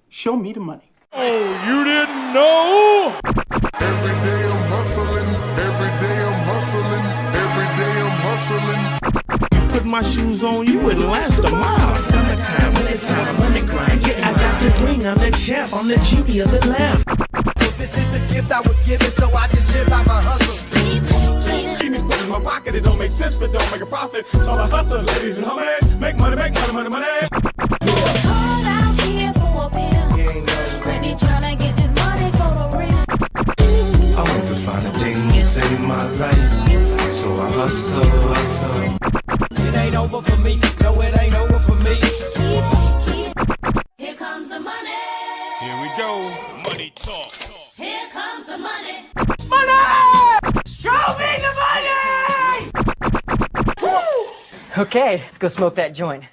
Show me the money. Oh, you didn't know? Every day I'm hustling. Every day I'm hustling. Every day I'm hustling. You put my shoes on, you wouldn't last a mile. Summertime, wintertime, I'm on the grind. Yeah, I got the ring, I'm the champ, I'm the genie of the lamp. This is the gift I was given, so I just live by my hustle. Keep me put in my pocket, it don't make sense, but don't make a profit. So I hustle, ladies and homies. Make money, money, money. Call out here for a pill. Really tryna get this money for the real. I want to find the things in my life, so I hustle. It ain't over for me, no, it ain't over for me. Here comes the money. Here we go. Money talk. Here comes the money. Okay, let's go smoke that joint.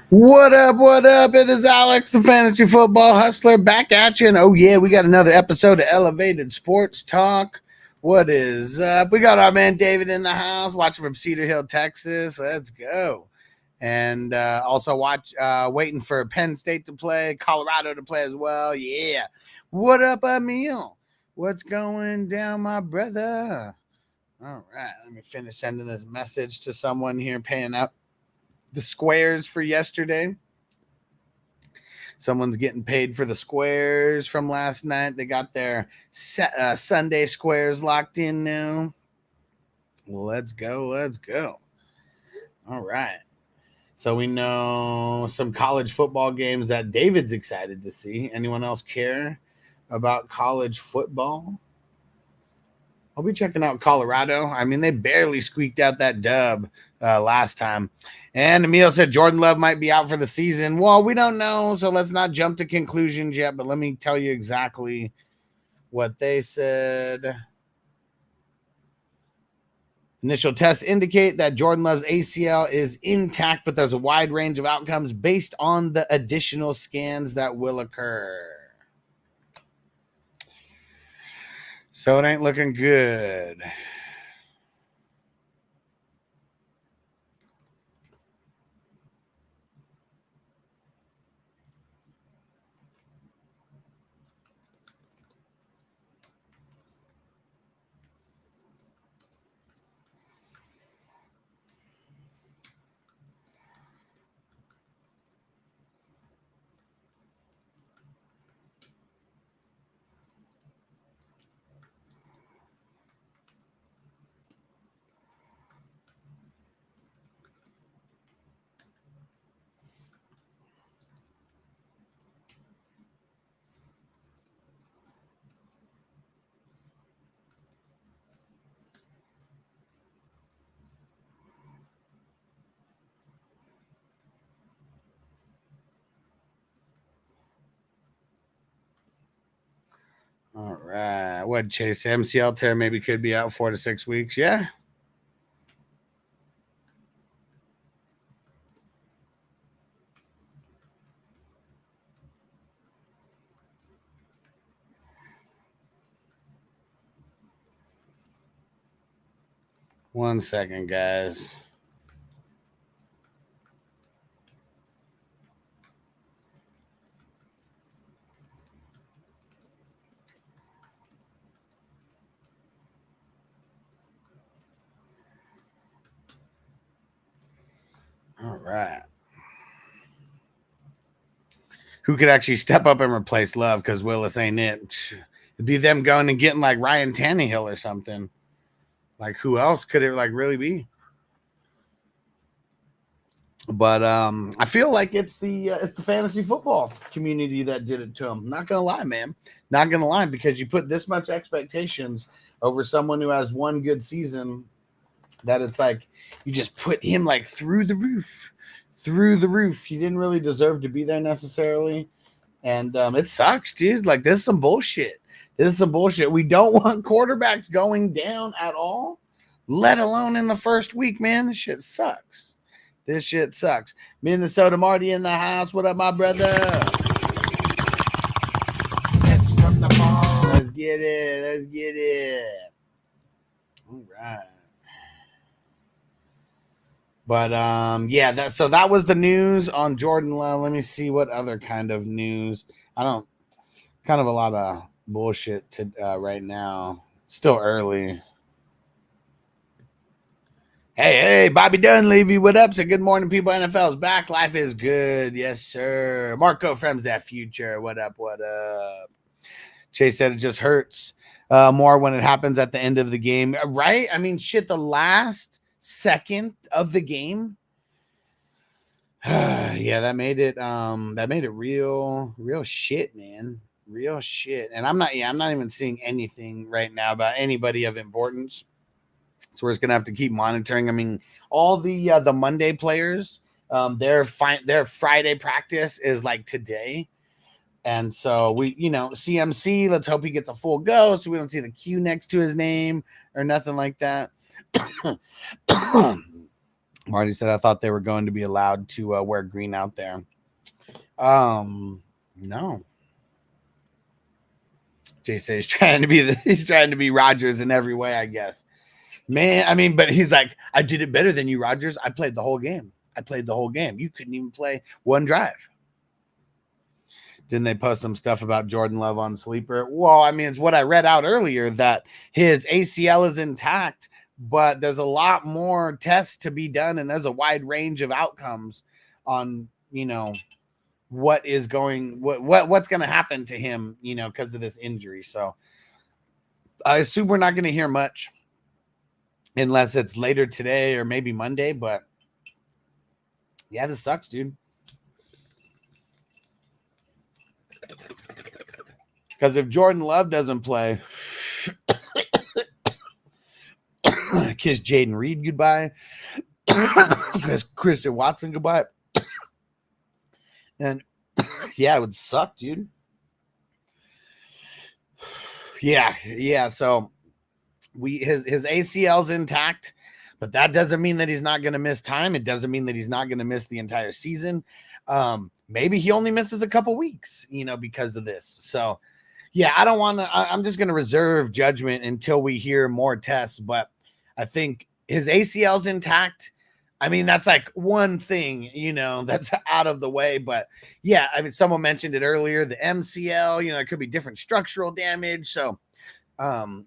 What up? What up? It is Alex, the fantasy football hustler, back at you. And oh, yeah, we got another episode of Elevated Sports Talk. What is up? We got our man David in the house, watching from Cedar Hill, Texas. Let's go. And also waiting for Penn State to play, Colorado to play as well. Yeah. What up, Emil? What's going down, my brother? All right, let me finish sending this message to someone here paying up the squares for yesterday. Someone's getting paid for the squares from last night. They got their Sunday squares locked in now. Let's go. All right. So we know some college football games that David's excited to see. Anyone else care about college football? I'll be checking out Colorado. I mean, they barely squeaked out that dub last time. And Emil said Jordan Love might be out for the season. Well, we don't know, so let's not jump to conclusions yet. But let me tell you exactly what they said. Initial tests indicate that Jordan Love's ACL is intact, but there's a wide range of outcomes based on the additional scans that will occur. So it ain't looking good. All right. What, Chase? MCL tear maybe could be out 4 to 6 weeks. Yeah. One second, guys. All right. Who could actually step up and replace Love? Because Willis ain't it. It'd be them going and getting like Ryan Tannehill or something. Like, who else could it like really be? But I feel like it's the fantasy football community that did it to him. Not gonna lie, man. Not gonna lie, because you put this much expectations over someone who has one good season, that it's like you just put him like through the roof. He didn't really deserve to be there necessarily. And it sucks, dude. Like, this is some bullshit. We don't want quarterbacks going down at all, let alone in the first week, man. This shit sucks. Minnesota Marty in the house. What up, my brother? Let's get it. All right. But yeah, that was the news on Jordan Love. Let me see what other kind of news. Kind of a lot of bullshit to right now. Still early. Hey, Bobby Dunleavy, what up? So good morning, people. NFL's back. Life is good. Yes, sir. Marco from that future. What up? Chase said it just hurts more when it happens at the end of the game. Right? I mean, shit, the last second of the game. Yeah, that made it real shit, man. Real shit. And I'm not even seeing anything right now about anybody of importance. So we're just gonna have to keep monitoring. I mean, all the Monday players, their Friday practice is like today, and so we, CMC. Let's hope he gets a full go, so we don't see the Q next to his name or nothing like that. Marty said, "I thought they were going to be allowed to wear green out there." No. Jay says he's trying to be Rodgers in every way, I guess. Man, I mean, but he's like, I did it better than you, Rodgers. I played the whole game. You couldn't even play one drive. Didn't they post some stuff about Jordan Love on Sleeper? Well, I mean, it's what I read out earlier, that his ACL is intact, but there's a lot more tests to be done, and there's a wide range of outcomes on, what's going to happen to him, because of this injury. So I assume we're not going to hear much unless it's later today or maybe Monday. But yeah, this sucks, dude. Because if Jordan Love doesn't play, kiss Jaden Reed goodbye, kiss Christian Watson goodbye, and yeah, it would suck, dude. Yeah. So his ACL's intact, but that doesn't mean that he's not going to miss time. It doesn't mean that he's not going to miss the entire season. Maybe he only misses a couple weeks, because of this. So yeah, I'm just going to reserve judgment until we hear more tests, but I think his ACL's intact. I mean, that's like one thing, that's out of the way. But yeah, I mean, someone mentioned it earlier, the MCL, it could be different structural damage. So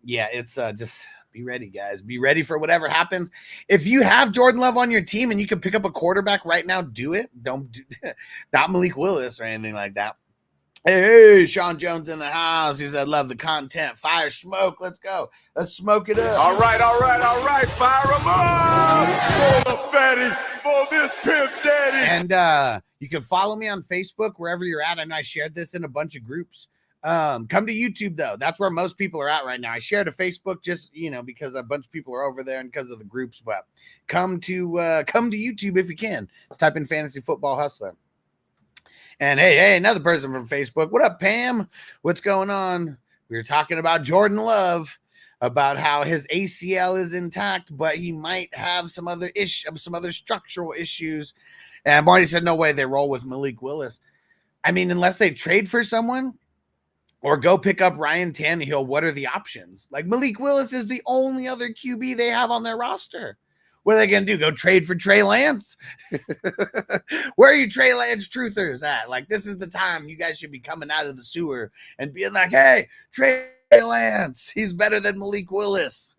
yeah, it's just be ready, guys. Be ready for whatever happens. If you have Jordan Love on your team and you can pick up a quarterback right now, do it. Don't do not Malik Willis or anything like that. Hey, Sean Jones in the house. He said, love the content. Fire smoke. Let's go. Let's smoke it up. All right. Fire them up. For the fatty, for this pimp daddy. And you can follow me on Facebook, wherever you're at. I know I shared this in a bunch of groups. Come to YouTube, though. That's where most people are at right now. I shared to Facebook just, because a bunch of people are over there and because of the groups. But come to YouTube if you can. Just type in Fantasy Football Hustler. And hey, another person from Facebook. What up, Pam? What's going on? We were talking about Jordan Love, about how his ACL is intact, but he might have some other structural issues. And Marty said, no way they roll with Malik Willis. I mean, unless they trade for someone or go pick up Ryan Tannehill, what are the options? Like, Malik Willis is the only other QB they have on their roster. What are they going to do? Go trade for Trey Lance? Where are you Trey Lance truthers at? Like, this is the time you guys should be coming out of the sewer and being like, hey, Trey Lance, he's better than Malik Willis.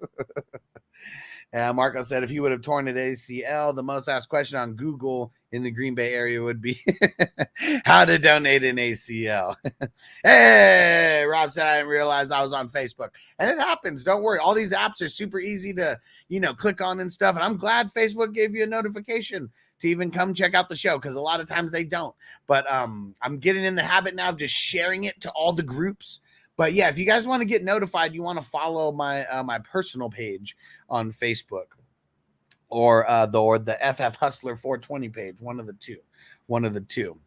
Marco said if he would have torn an ACL, the most asked question on Google in the Green Bay area would be how to donate an ACL. Hey, Rob said I didn't realize I was on Facebook. And it happens. Don't worry. All these apps are super easy to, click on and stuff. And I'm glad Facebook gave you a notification to even come check out the show, because a lot of times they don't. But I'm getting in the habit now of just sharing it to all the groups. But yeah, if you guys want to get notified, you want to follow my my personal page on Facebook, or the FF Hustler 420 page. One of the two.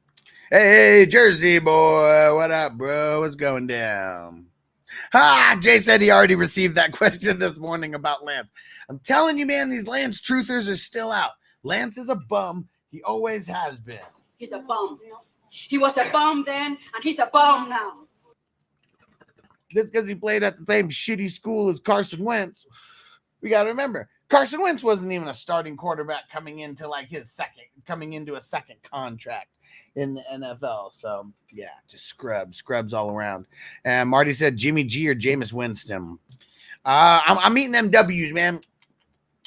Hey, Jersey boy, what up, bro? What's going down? Jay said he already received that question this morning about Lance. I'm telling you, man, these Lance truthers are still out. Lance is a bum. He always has been. He's a bum. He was a bum then, and he's a bum now. Just because he played at the same shitty school as Carson Wentz. We got to remember, Carson Wentz wasn't even a starting quarterback coming into a second contract in the NFL. So yeah, just scrubs all around. And Marty said Jimmy G or Jameis Winston. I'm eating them W's, man.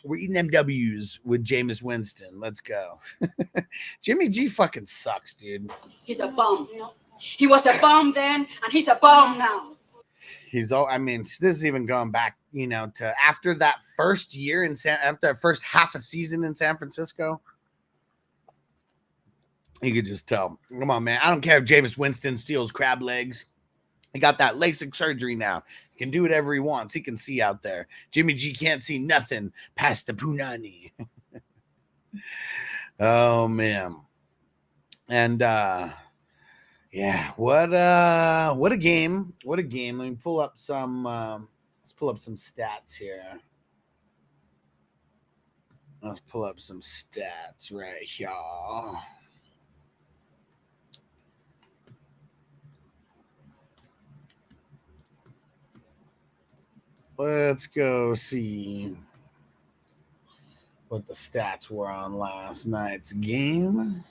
We're eating them W's with Jameis Winston. Let's go. Jimmy G fucking sucks, dude. He's a bum. He was a bum then, and he's a bum now. This is even going back, to after that first year after that first half a season in San Francisco. You could just tell. Come on, man. I don't care if Jameis Winston steals crab legs. He got that LASIK surgery now. He can do whatever he wants. He can see out there. Jimmy G can't see nothing past the punani. Oh, man. And, yeah, what a game. What a game. Let me pull up some stats here. Let's pull up some stats right here. Let's go see what the stats were on last night's game.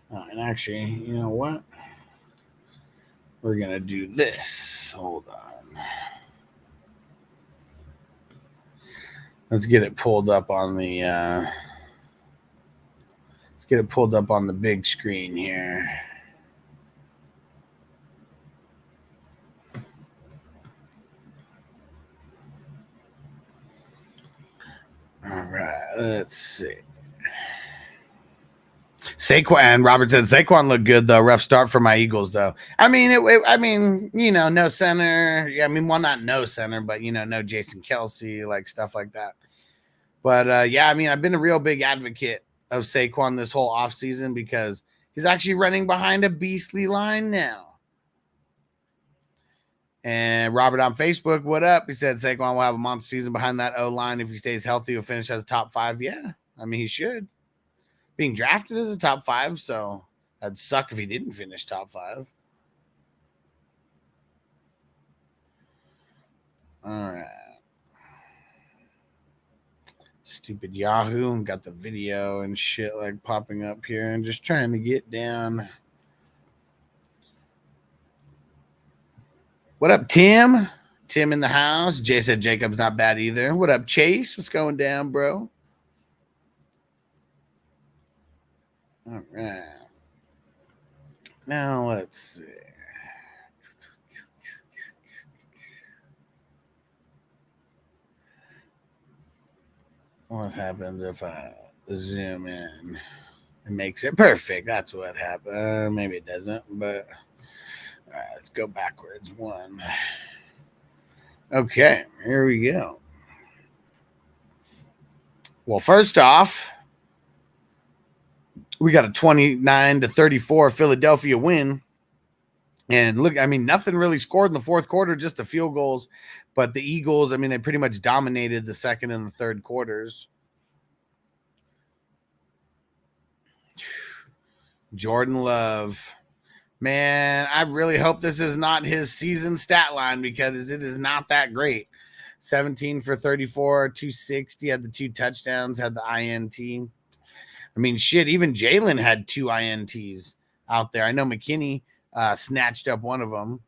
And actually, you know what? We're going to do this. Hold on. Let's get it pulled up on the big screen here. All right, let's see. Saquon, Robert said Saquon looked good though. Rough start for my Eagles though. No center. Yeah, well, not no center, but no Jason Kelsey, like stuff like that. But I've been a real big advocate of Saquon this whole offseason because he's actually running behind a beastly line now. And Robert on Facebook, what up? He said Saquon will have a monster season behind that O-line. If he stays healthy, he'll finish as top 5. Yeah, he should. Being drafted as a top 5, so that'd suck if he didn't finish top 5. All right. Stupid Yahoo. Got the video and shit like popping up here and just trying to get down. What up, Tim? Tim in the house. Jay said Jacob's not bad either. What up, Chase? What's going down, bro? All right. Now let's see. What happens if I zoom in? It makes it perfect. That's what happened. Maybe it doesn't, but all right, let's go backwards one. Okay, here we go. Well, first off, we got a 29-34 Philadelphia win. And look, nothing really scored in the fourth quarter, just the field goals. But the Eagles, they pretty much dominated the second and the third quarters. Jordan Love. Man, I really hope this is not his season stat line because it is not that great. 17 for 34, 260, had the 2 touchdowns, had the INT. Even Jalen had 2 INTs out there. I know McKinney snatched up one of them.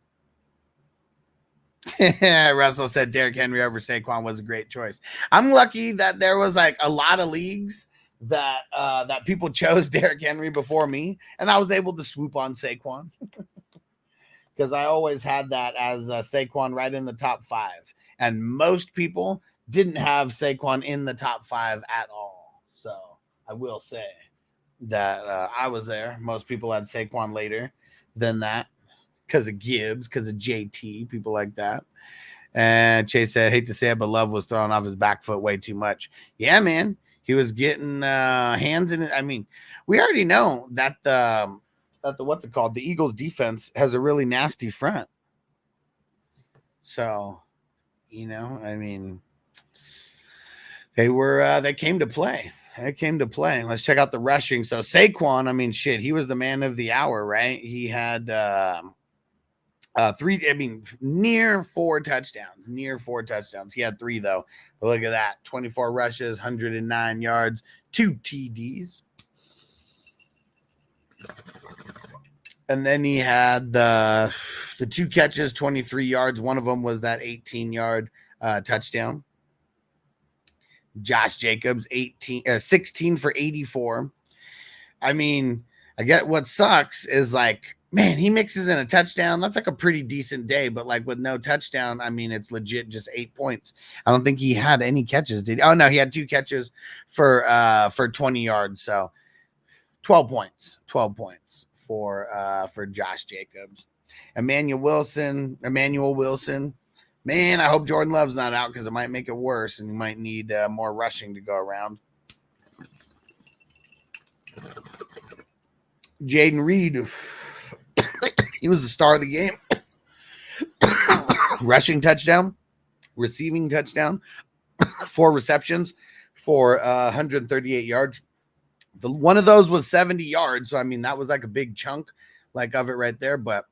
Russell said Derrick Henry over Saquon was a great choice. I'm lucky that there was like a lot of leagues that people chose Derrick Henry before me, and I was able to swoop on Saquon because I always had that as Saquon right in the top 5, and most people didn't have Saquon in the top 5 at all. So I will say that I was there. Most people had Saquon later than that because of Gibbs, because of JT, people like that. And Chase said, hate to say it, but Love was throwing off his back foot way too much. Yeah, man. He was getting hands in it. We already know that the what's it called? The Eagles defense has a really nasty front. So, they came to play. They came to play. Let's check out the rushing. So Saquon, he was the man of the hour, right? He had Near 4 touchdowns. Near 4 touchdowns. He had 3 though. But look at that. 24 rushes, 109 yards, 2 TDs. And then he had the 2 catches, 23 yards. One of them was that 18-yard touchdown. Josh Jacobs, 16 for 84. I mean, I get what sucks is like, man, he mixes in a touchdown. That's like a pretty decent day, but like with no touchdown, I mean, it's legit just 8 points. I don't think he had any catches, did he? Oh no, he had 2 catches for 20 yards. So 12 points for Josh Jacobs. Emmanuel Wilson. Man, I hope Jordan Love's not out because it might make it worse, and you might need more rushing to go around. Jaden Reed, he was the star of the game. Rushing touchdown, receiving touchdown, 4 receptions for 138 yards. One of those was 70 yards, so I mean that was like a big chunk like of it right there. But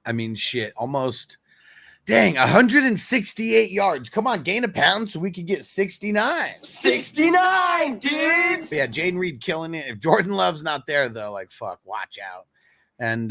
I mean, shit, almost. Dang, 168 yards. Come on, gain a pound so we could get 69. 69, dudes. But yeah, Jaden Reed killing it. If Jordan Love's not there, though, like, fuck, watch out. And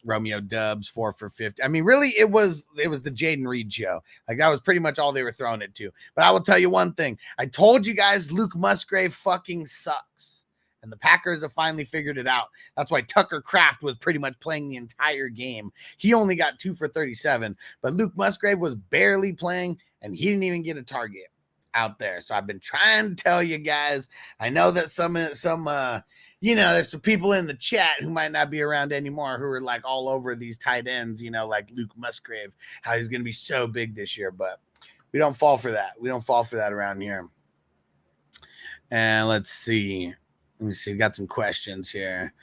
Romeo Dubs, 4 for 50. I mean, really, it was the Jaden Reed show. Like, that was pretty much all they were throwing it to. But I will tell you one thing. I told you guys Luke Musgrave fucking sucks. And the Packers have finally figured it out. That's why Tucker Kraft was pretty much playing the entire game. He only got 2 for 37, but Luke Musgrave was barely playing, and he didn't even get a target out there. So I've been trying to tell you guys. I know that some there's some people in the chat who might not be around anymore who are like all over these tight ends, like Luke Musgrave, how he's going to be so big this year, but we don't fall for that. We don't fall for that around here. And let's see. Let me see. We got some questions here.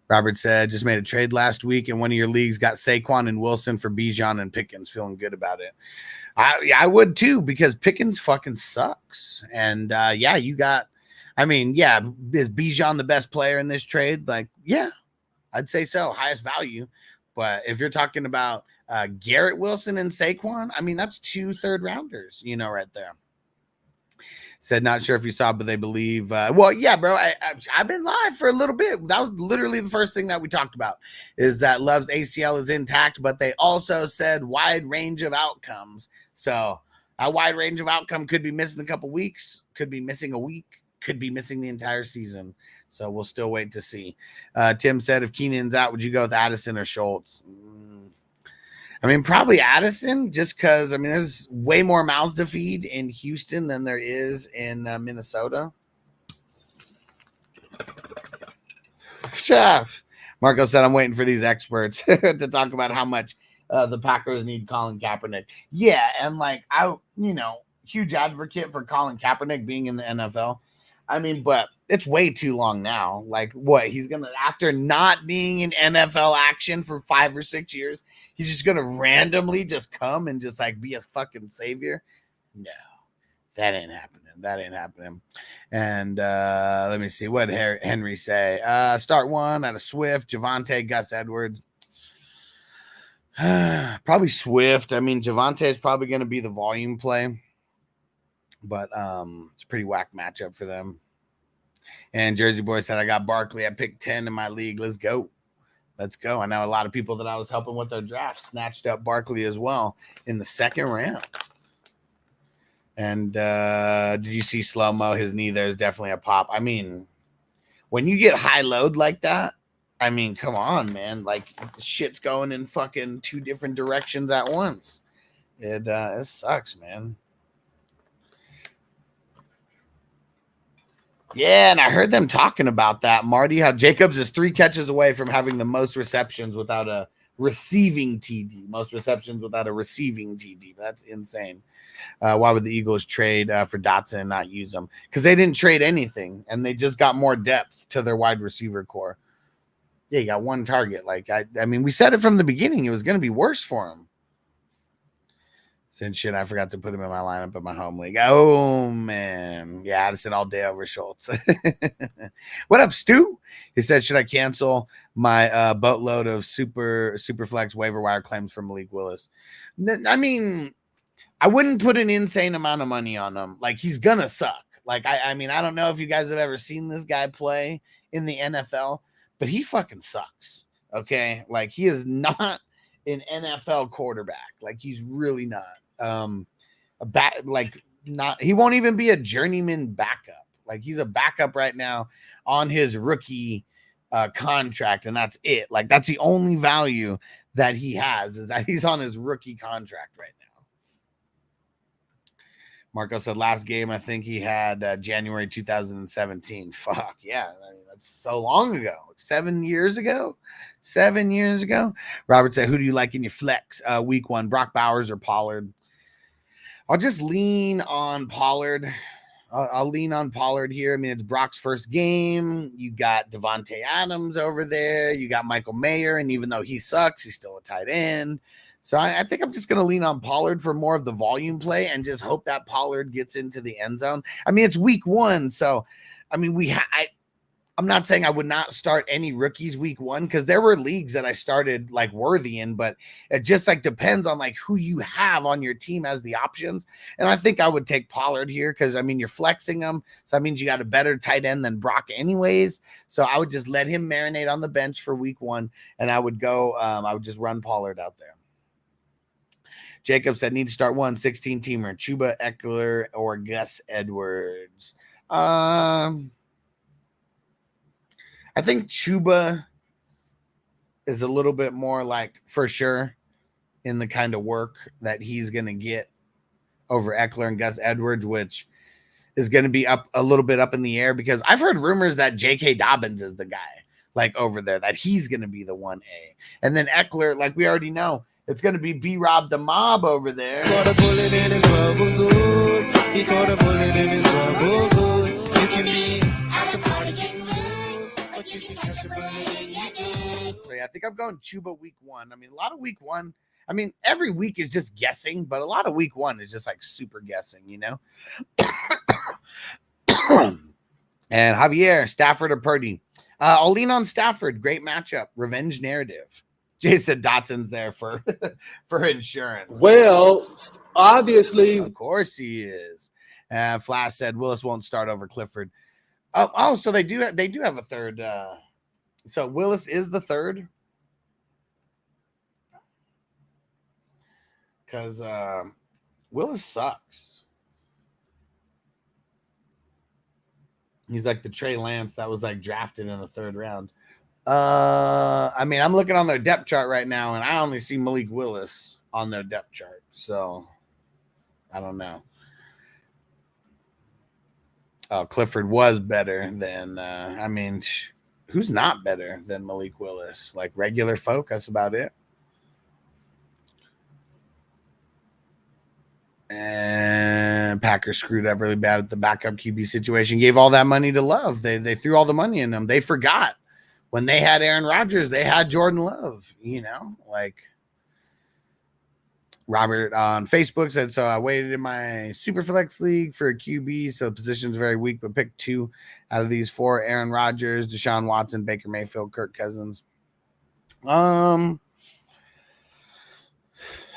Robert said, just made a trade last week in one of your leagues, got Saquon and Wilson for Bijan and Pickens. Feeling good about it. I would too, because Pickens fucking sucks. And is Bijan the best player in this trade? Like, yeah, I'd say so. Highest value. But if you're talking about Garrett Wilson and Saquon, I mean, that's 2 third-rounders, right there. Said, not sure if you saw, but they believe. Well, yeah, bro, I've been live for a little bit. That was literally the first thing that we talked about, is that Love's ACL is intact, but they also said wide range of outcomes. So a wide range of outcome could be missing a couple weeks, could be missing a week, could be missing the entire season. So we'll still wait to see. Tim said, if Keenan's out, would you go with Addison or Schultz? I mean, probably Addison, just because, I mean, there's way more mouths to feed in Houston than there is in Minnesota. Marco said, I'm waiting for these experts to talk about how much the Packers need Colin Kaepernick. Yeah, and like, huge advocate for Colin Kaepernick being in the NFL. I mean, but it's way too long now. Like, what? He's going to, after not being in NFL action for 5 or 6 years, he's just going to randomly just come and just like be a fucking savior? No, that ain't happening. That ain't happening. And let me see. What did Henry say? Start one out of Swift, Javonte, Gus Edwards. Probably Swift. I mean, Javonte is probably going to be the volume play. But it's a pretty whack matchup for them. And Jersey Boy said, I got Barkley at pick 10 in my league. Let's go. Let's go. I know a lot of people that I was helping with their draft snatched up Barkley as well in the 2nd round. And did you see slow-mo? His knee there is definitely a pop. I mean, when you get high load like that, I mean, come on, man. Like, shit's going in fucking 2 different directions at once. It sucks, man. Yeah, and I heard them talking about that, Marty, how Jacobs is 3 catches away from having the most receptions without a receiving TD. Most receptions without a receiving TD. That's insane. Why would the Eagles trade for Dotson and not use them? Because they didn't trade anything, and they just got more depth to their wide receiver core. Yeah, you got 1 target. Like, I mean, we said it from the beginning. It was going to be worse for him. Since shit, I forgot to put him in my lineup in my home league. Oh, man. Yeah, Addison all day over Schultz. What up, Stu? He said, should I cancel my boatload of super flex waiver wire claims for Malik Willis. I mean, I wouldn't put an insane amount of money on him. Like, he's gonna suck. Like, I mean, I don't know if you guys have ever seen this guy play in the NFL, but he fucking sucks. Okay, like, he is not an NFL quarterback. Like, he's really not. He won't even be a journeyman backup. Like, he's a backup right now on his rookie contract, and that's it. Like, that's the only value that he has, is that he's on his rookie contract right now. Marco said last game, I think he had January 2017. Fuck yeah. I mean, that's so long ago. 7 years ago. 7 years ago. Robert said, who do you like in your flex week one? Brock Bowers or Pollard? I'll just lean on Pollard. I'll lean on Pollard here. I mean, it's Brock's first game. You got Devontae Adams over there. You got Michael Mayer. And even though he sucks, he's still a tight end. So I think I'm just going to lean on Pollard for more of the volume play and just hope that Pollard gets into the end zone. I mean, it's week one. So, I mean, I'm not saying I would not start any rookies week one, because there were leagues that I started like Worthy in, but it just like depends on like who you have on your team as the options. And I think I would take Pollard here because, I mean, you're flexing him. So that means you got a better tight end than Brock anyways. So I would just let him marinate on the bench for week one. And I would just run Pollard out there. Jacob said, need to start 16-teamer, Chuba, Eckler, or Gus Edwards. I think Chuba is a little bit more like for sure in the kind of work that he's going to get over Eckler and Gus Edwards, which is going to be up a little bit up in the air, because I've heard rumors that J.K. Dobbins is the guy like over there, that he's going to be the 1A. And then Eckler, like we already know, it's going to be B-Rob the Mob over there. He caught a bullet in his bubble goose. He caught a bullet in his bubble goose. You can be at the party getting loose, but you can catch a bullet in your goose. So yeah, I think I'm going Chuba week one. I mean, a lot of week one. I mean, every week is just guessing, but a lot of week one is just like super guessing, you know? And Javier, Stafford or Purdy? I'll lean on Stafford. Great matchup. Revenge narrative. Jay said Dotson's there for insurance. Well, obviously. Of course he is. Flash said Willis won't start over Clifford. Oh, so they do have a third. So Willis is the third. Because Willis sucks. He's like the Trey Lance that was like drafted in the third round. I mean, I'm looking on their depth chart right now, and I only see Malik Willis on their depth chart. So I don't know. Clifford was better than, I mean, who's not better than Malik Willis? Like regular folk, that's about it. And Packers screwed up really bad with the backup QB situation. Gave all that money to Love. They threw all the money in them. They forgot when they had Aaron Rodgers, they had Jordan Love. You know, like Robert on Facebook said, so I waited in my Superflex league for a QB, so the position's very weak, but picked 2 out of these 4: Aaron Rodgers, Deshaun Watson, Baker Mayfield, Kirk Cousins.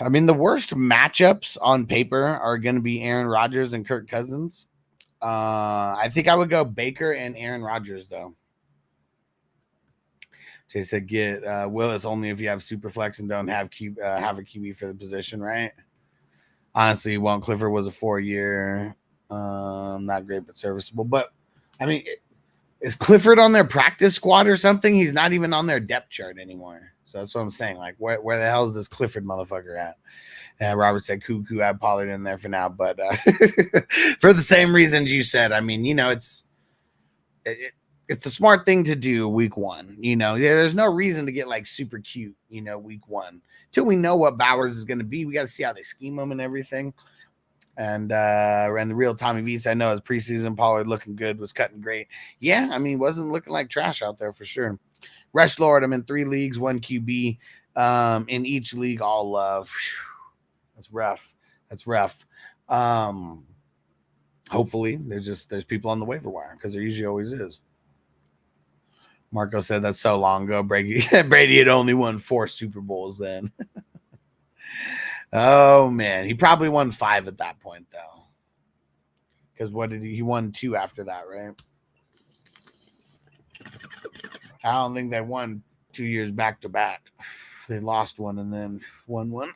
I mean, the worst matchups on paper are going to be Aaron Rodgers and Kirk Cousins. I think I would go Baker and Aaron Rodgers, though. Jay said, get Willis only if you have Superflex and don't have a QB for the position, right? Honestly, Clifford was a 4-year, not great, but serviceable. But, I mean, is Clifford on their practice squad or something? He's not even on their depth chart anymore. So that's what I'm saying. Like, where the hell is this Clifford motherfucker at? And Robert said, Cuckoo, I Pollard in there for now. But for the same reasons you said, I mean, you know, it's the smart thing to do week one. You know, there's no reason to get like super cute, you know, week one. Till we know what Bowers is going to be. We got to see how they scheme him and everything. And the real Tommy V said, I know his preseason Pollard looking good, was cutting great. Yeah, I mean, wasn't looking like trash out there for sure. Rush Lord, I'm in 3 leagues, 1 QB. In each league, all love. Whew, that's rough. That's rough. Hopefully, there's people on the waiver wire, because there usually always is. Marco said that's so long ago. Brady had only won 4 Super Bowls then. Oh, man. He probably won 5 at that point, though. Because what did he won 2 after that, right? I don't think they won 2 years back to back. They lost one and then won one.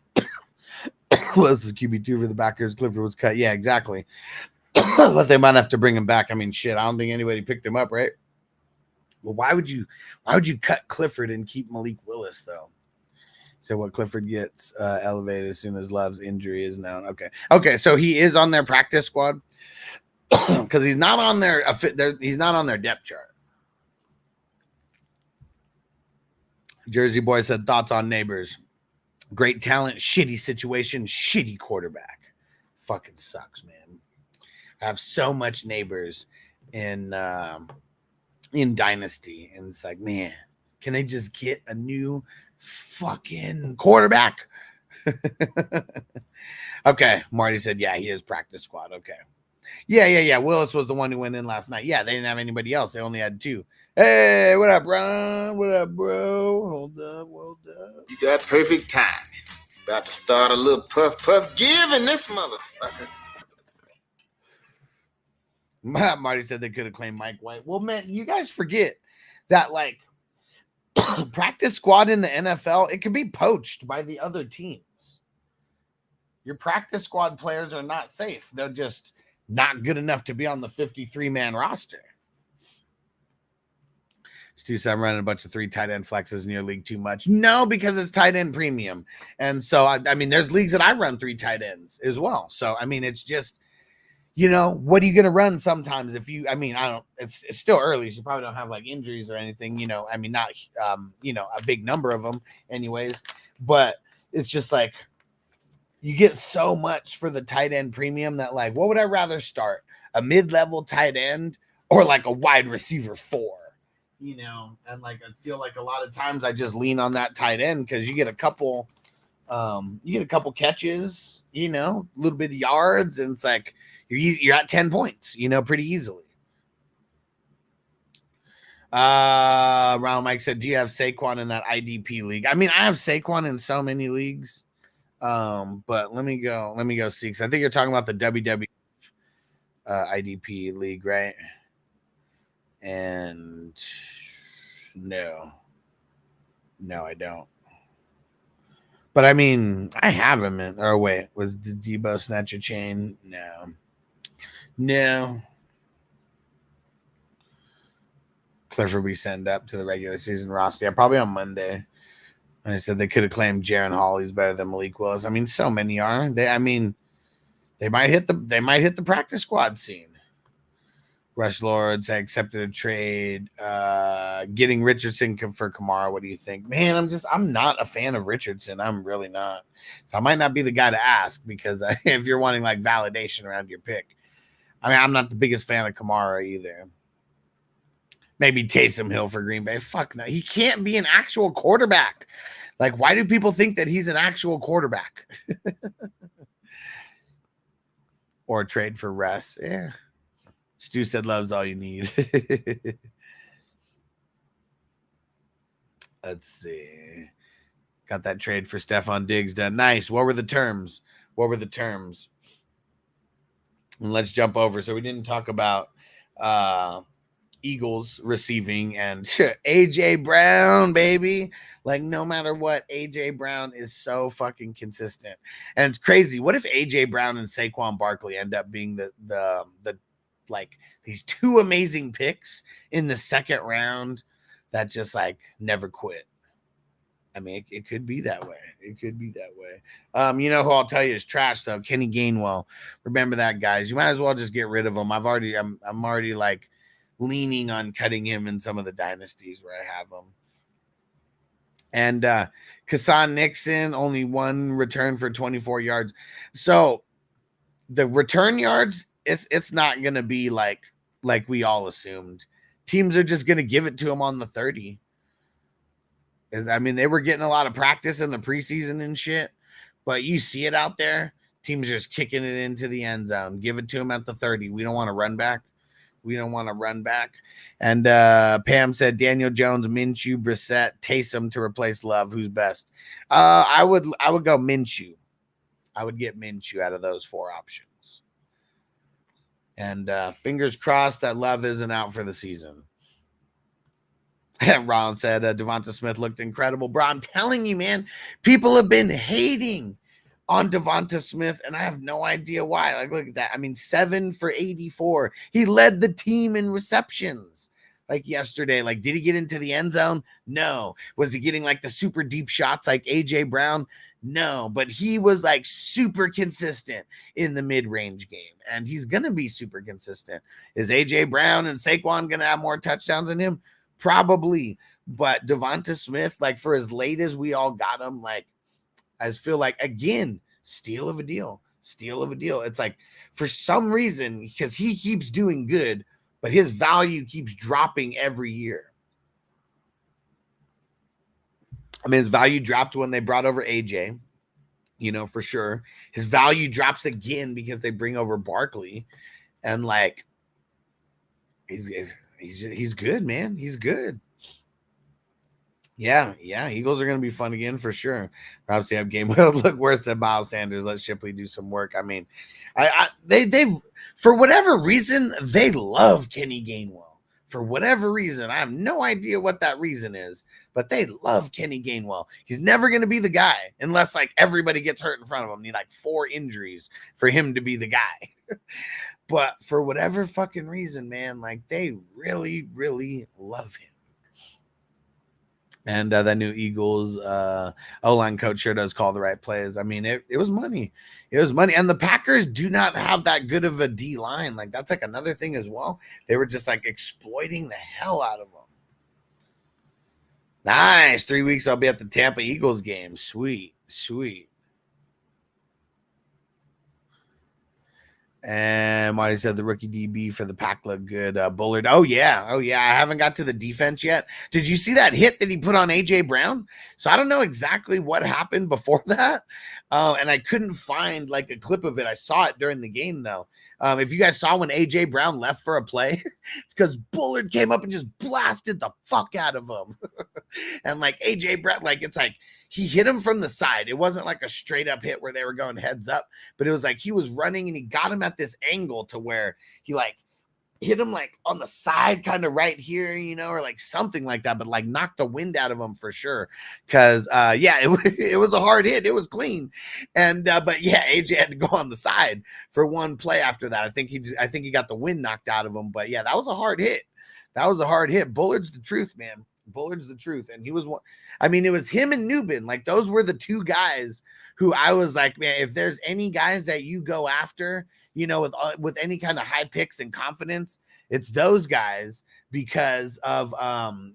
Well, this is QB2 for the backers. Clifford was cut. Yeah, exactly. But they might have to bring him back. I mean, shit, I don't think anybody picked him up, right? Well, why would you cut Clifford and keep Malik Willis, though? So what Clifford gets elevated as soon as Love's injury is known. Okay, so he is on their practice squad because he's not on their depth chart. Jersey Boy said thoughts on Neighbors. Great talent, shitty situation, shitty quarterback. Fucking sucks, man. I have so much Neighbors in Dynasty, and it's like, man, can they just get a new fucking quarterback? Okay, Marty said, yeah, he is practice squad. Okay. Yeah. Willis was the one who went in last night. Yeah, they didn't have anybody else. They only had 2. Hey, what up, Ron? What up, bro? Hold up. You got perfect timing. About to start a little puff giving this motherfucker. Marty said they could have claimed Mike White. Well, man, you guys forget that, like, practice squad in the NFL, it can be poached by the other teams. Your practice squad players are not safe. They're just not good enough to be on the 53-man roster. Stu said I'm running a bunch of 3 tight end flexes in your league too much. No, because it's tight end premium. And so, I mean, there's leagues that I run 3 tight ends as well. So, I mean, it's just, you know, what are you going to run sometimes if you, I mean, I don't, it's still early. So you probably don't have like injuries or anything, you know, I mean, not, you know, a big number of them anyways, but it's just like, you get so much for the tight end premium that, like, what would I rather start? A mid-level tight end or like a wide receiver 4? You know, and like I feel like a lot of times I just lean on that tight end because you get a couple catches, you know, a little bit of yards, and it's like you're at 10 points, you know, pretty easily. Ronald Mike said, do you have Saquon in that IDP league? I mean, I have Saquon in so many leagues. But let me go see, because I think you're talking about the WW IDP league, right? And no, I don't. But I mean, I have him in. Or wait, was the Debo snatch a chain? No. Clifford be sent up to the regular season roster. Yeah, probably on Monday. I said they could have claimed Jaron Hawley's better than Malik Willis. I mean, so many are. They might hit the practice squad scene. Rush Lords, I accepted a trade. Getting Richardson for Kamara. What do you think? Man, I'm not a fan of Richardson. I'm really not. So I might not be the guy to ask, because if you're wanting like validation around your pick. I mean, I'm not the biggest fan of Kamara either. Maybe Taysom Hill for Green Bay. Fuck no. He can't be an actual quarterback. Like, why do people think that he's an actual quarterback? Or trade for Russ. Yeah. Stu said love's all you need. Let's see. Got that trade for Stephon Diggs done. Nice. What were the terms? And let's jump over. So we didn't talk about Eagles receiving and AJ Brown, baby. Like, no matter what, AJ Brown is so fucking consistent. And it's crazy. What if AJ Brown and Saquon Barkley end up being the like these 2 amazing picks in the second round that just like never quit? I mean, it could be that way. You know who I'll tell you is trash though? Kenny Gainwell. Remember that, guys. You might as well just get rid of him. I'm already like leaning on cutting him in some of the dynasties where I have him. And Kasan Nixon, only 1 return for 24 yards. So the return yards, it's not going to be like we all assumed. Teams are just going to give it to him on the 30. I mean, they were getting a lot of practice in the preseason and shit, but you see it out there. Teams are just kicking it into the end zone. Give it to him at the 30. We don't want to run back. We don't want to run back. And Pam said Daniel Jones, Minshew, Brissett, Taysom to replace Love. Who's best? I would go Minshew. I would get Minshew out of those 4 options. And fingers crossed that Love isn't out for the season. And Ron said Devonta Smith looked incredible. Bro, I'm telling you, man, people have been hating on Devonta Smith, and I have no idea why. Like, look at that. I mean, 7 for 84. He led the team in receptions. Like yesterday, like, did he get into the end zone? No. Was he getting like the super deep shots like AJ Brown? No, but he was like super consistent in the mid-range game, and he's going to be super consistent. Is AJ Brown and Saquon going to have more touchdowns than him? Probably. But Devonta Smith, like, for as late as we all got him, like, I just feel like, again, steal of a deal. It's like, for some reason, because he keeps doing good, but his value keeps dropping every year. I mean, his value dropped when they brought over AJ, for sure. His value drops again because they bring over Barkley, and like, he's good, man. He's good. Yeah. Eagles are going to be fun again for sure. Perhaps they have game will look worse than Miles Sanders. Let Shipley do some work. I mean, they for whatever reason, they love Kenny Gainwell. For whatever reason, I have no idea what that reason is, but they love Kenny Gainwell. He's never going to be the guy unless like everybody gets hurt in front of him. Need like 4 injuries for him to be the guy. But for whatever fucking reason, man, like they really, really love him. And the new Eagles O-line coach sure does call the right plays. I mean, it was money. It was money. And the Packers do not have that good of a D-line. Like, that's like another thing as well. They were just like exploiting the hell out of them. Nice. 3 weeks I'll be at the Tampa Eagles game. Sweet. And Marty said the rookie DB for the Pack looked good. Bullard. Oh, yeah. I haven't got to the defense yet. Did you see that hit that he put on A.J. Brown? So I don't know exactly what happened before that. And I couldn't find like a clip of it. I saw it during the game, though. If you guys saw when A.J. Brown left for a play, it's because Bullard came up and just blasted the fuck out of him. And like A.J. Brown, like it's like, he hit him from the side. It wasn't like a straight up hit where they were going heads up, but it was like he was running and he got him at this angle to where he like hit him like on the side, kind of right here, or like something like that, but like knocked the wind out of him for sure. Cause it was a hard hit. It was clean. And, but yeah, AJ had to go on the side for one play after that. I think he got the wind knocked out of him, but yeah, that was a hard hit. Bullard's the truth, man. Bullard's the truth. And he was one. I mean, it was him and Newbin. Like those were the 2 guys who I was like, man, if there's any guys that you go after, with any kind of high picks and confidence, it's those guys because of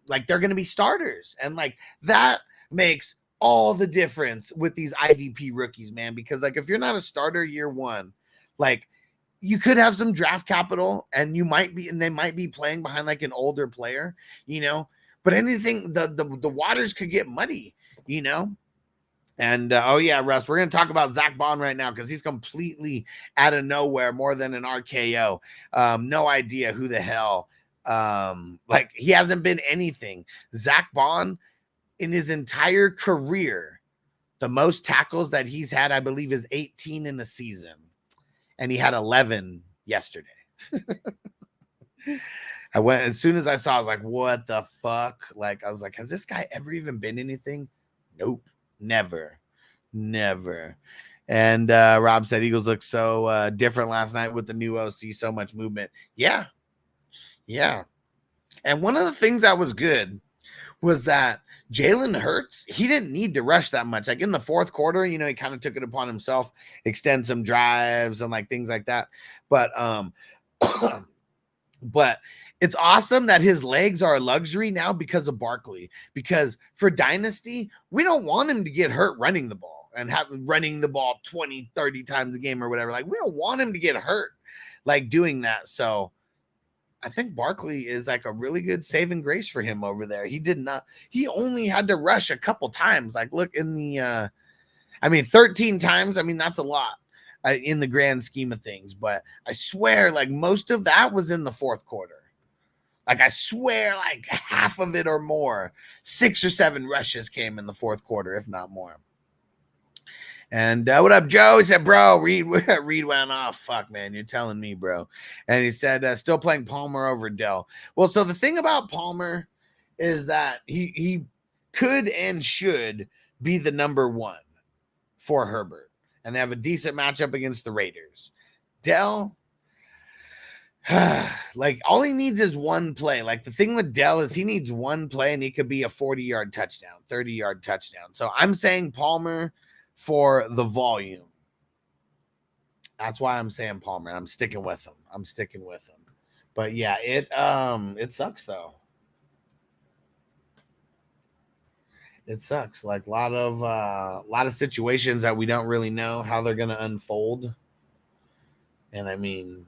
like they're going to be starters. And like that makes all the difference with these IDP rookies, man, because like if you're not a starter year 1, like you could have some draft capital and they might be playing behind like an older player, but anything, the waters could get muddy, And Russ, we're going to talk about Zach Bond right now because he's completely out of nowhere, more than an RKO. No idea who the hell. Like he hasn't been anything. Zach Bond in his entire career, the most tackles that he's had, I believe, is 18 in the season, and he had 11 yesterday. I went as soon as I saw, I was like, what the fuck? Like, I was like, has this guy ever even been anything? Nope. Never. And Rob said Eagles look so different last night with the new OC, so much movement. Yeah. And one of the things that was good was that Jalen Hurts, he didn't need to rush that much. Like in the 4th quarter, he kind of took it upon himself, extend some drives and like things like that. But but it's awesome that his legs are a luxury now because of Barkley. Because for Dynasty, we don't want him to get hurt running the ball and running the ball 20, 30 times a game or whatever. Like, we don't want him to get hurt like doing that. So I think Barkley is like a really good saving grace for him over there. He only had to rush a couple times. Like, look in the 13 times. I mean, that's a lot. in the grand scheme of things. But I swear, like most of that was in the fourth quarter. Like I swear, like half of it or more, 6 or 7 rushes came in the fourth quarter, if not more. And what up, Joe? He said, bro, Reed went off. Fuck, man, you're telling me, bro. And he said, still playing Palmer over Dell. Well, so the thing about Palmer is that he could and should be the number 1 for Herbert. And they have a decent matchup against the Raiders. Dell, like all he needs is one play. Like the thing with Dell is he needs one play and he could be a 40-yard touchdown, 30-yard touchdown. So I'm saying Palmer for the volume. That's why I'm saying Palmer. I'm sticking with him. But yeah, it sucks though. It sucks. Like a lot of situations that we don't really know how they're going to unfold. And I mean,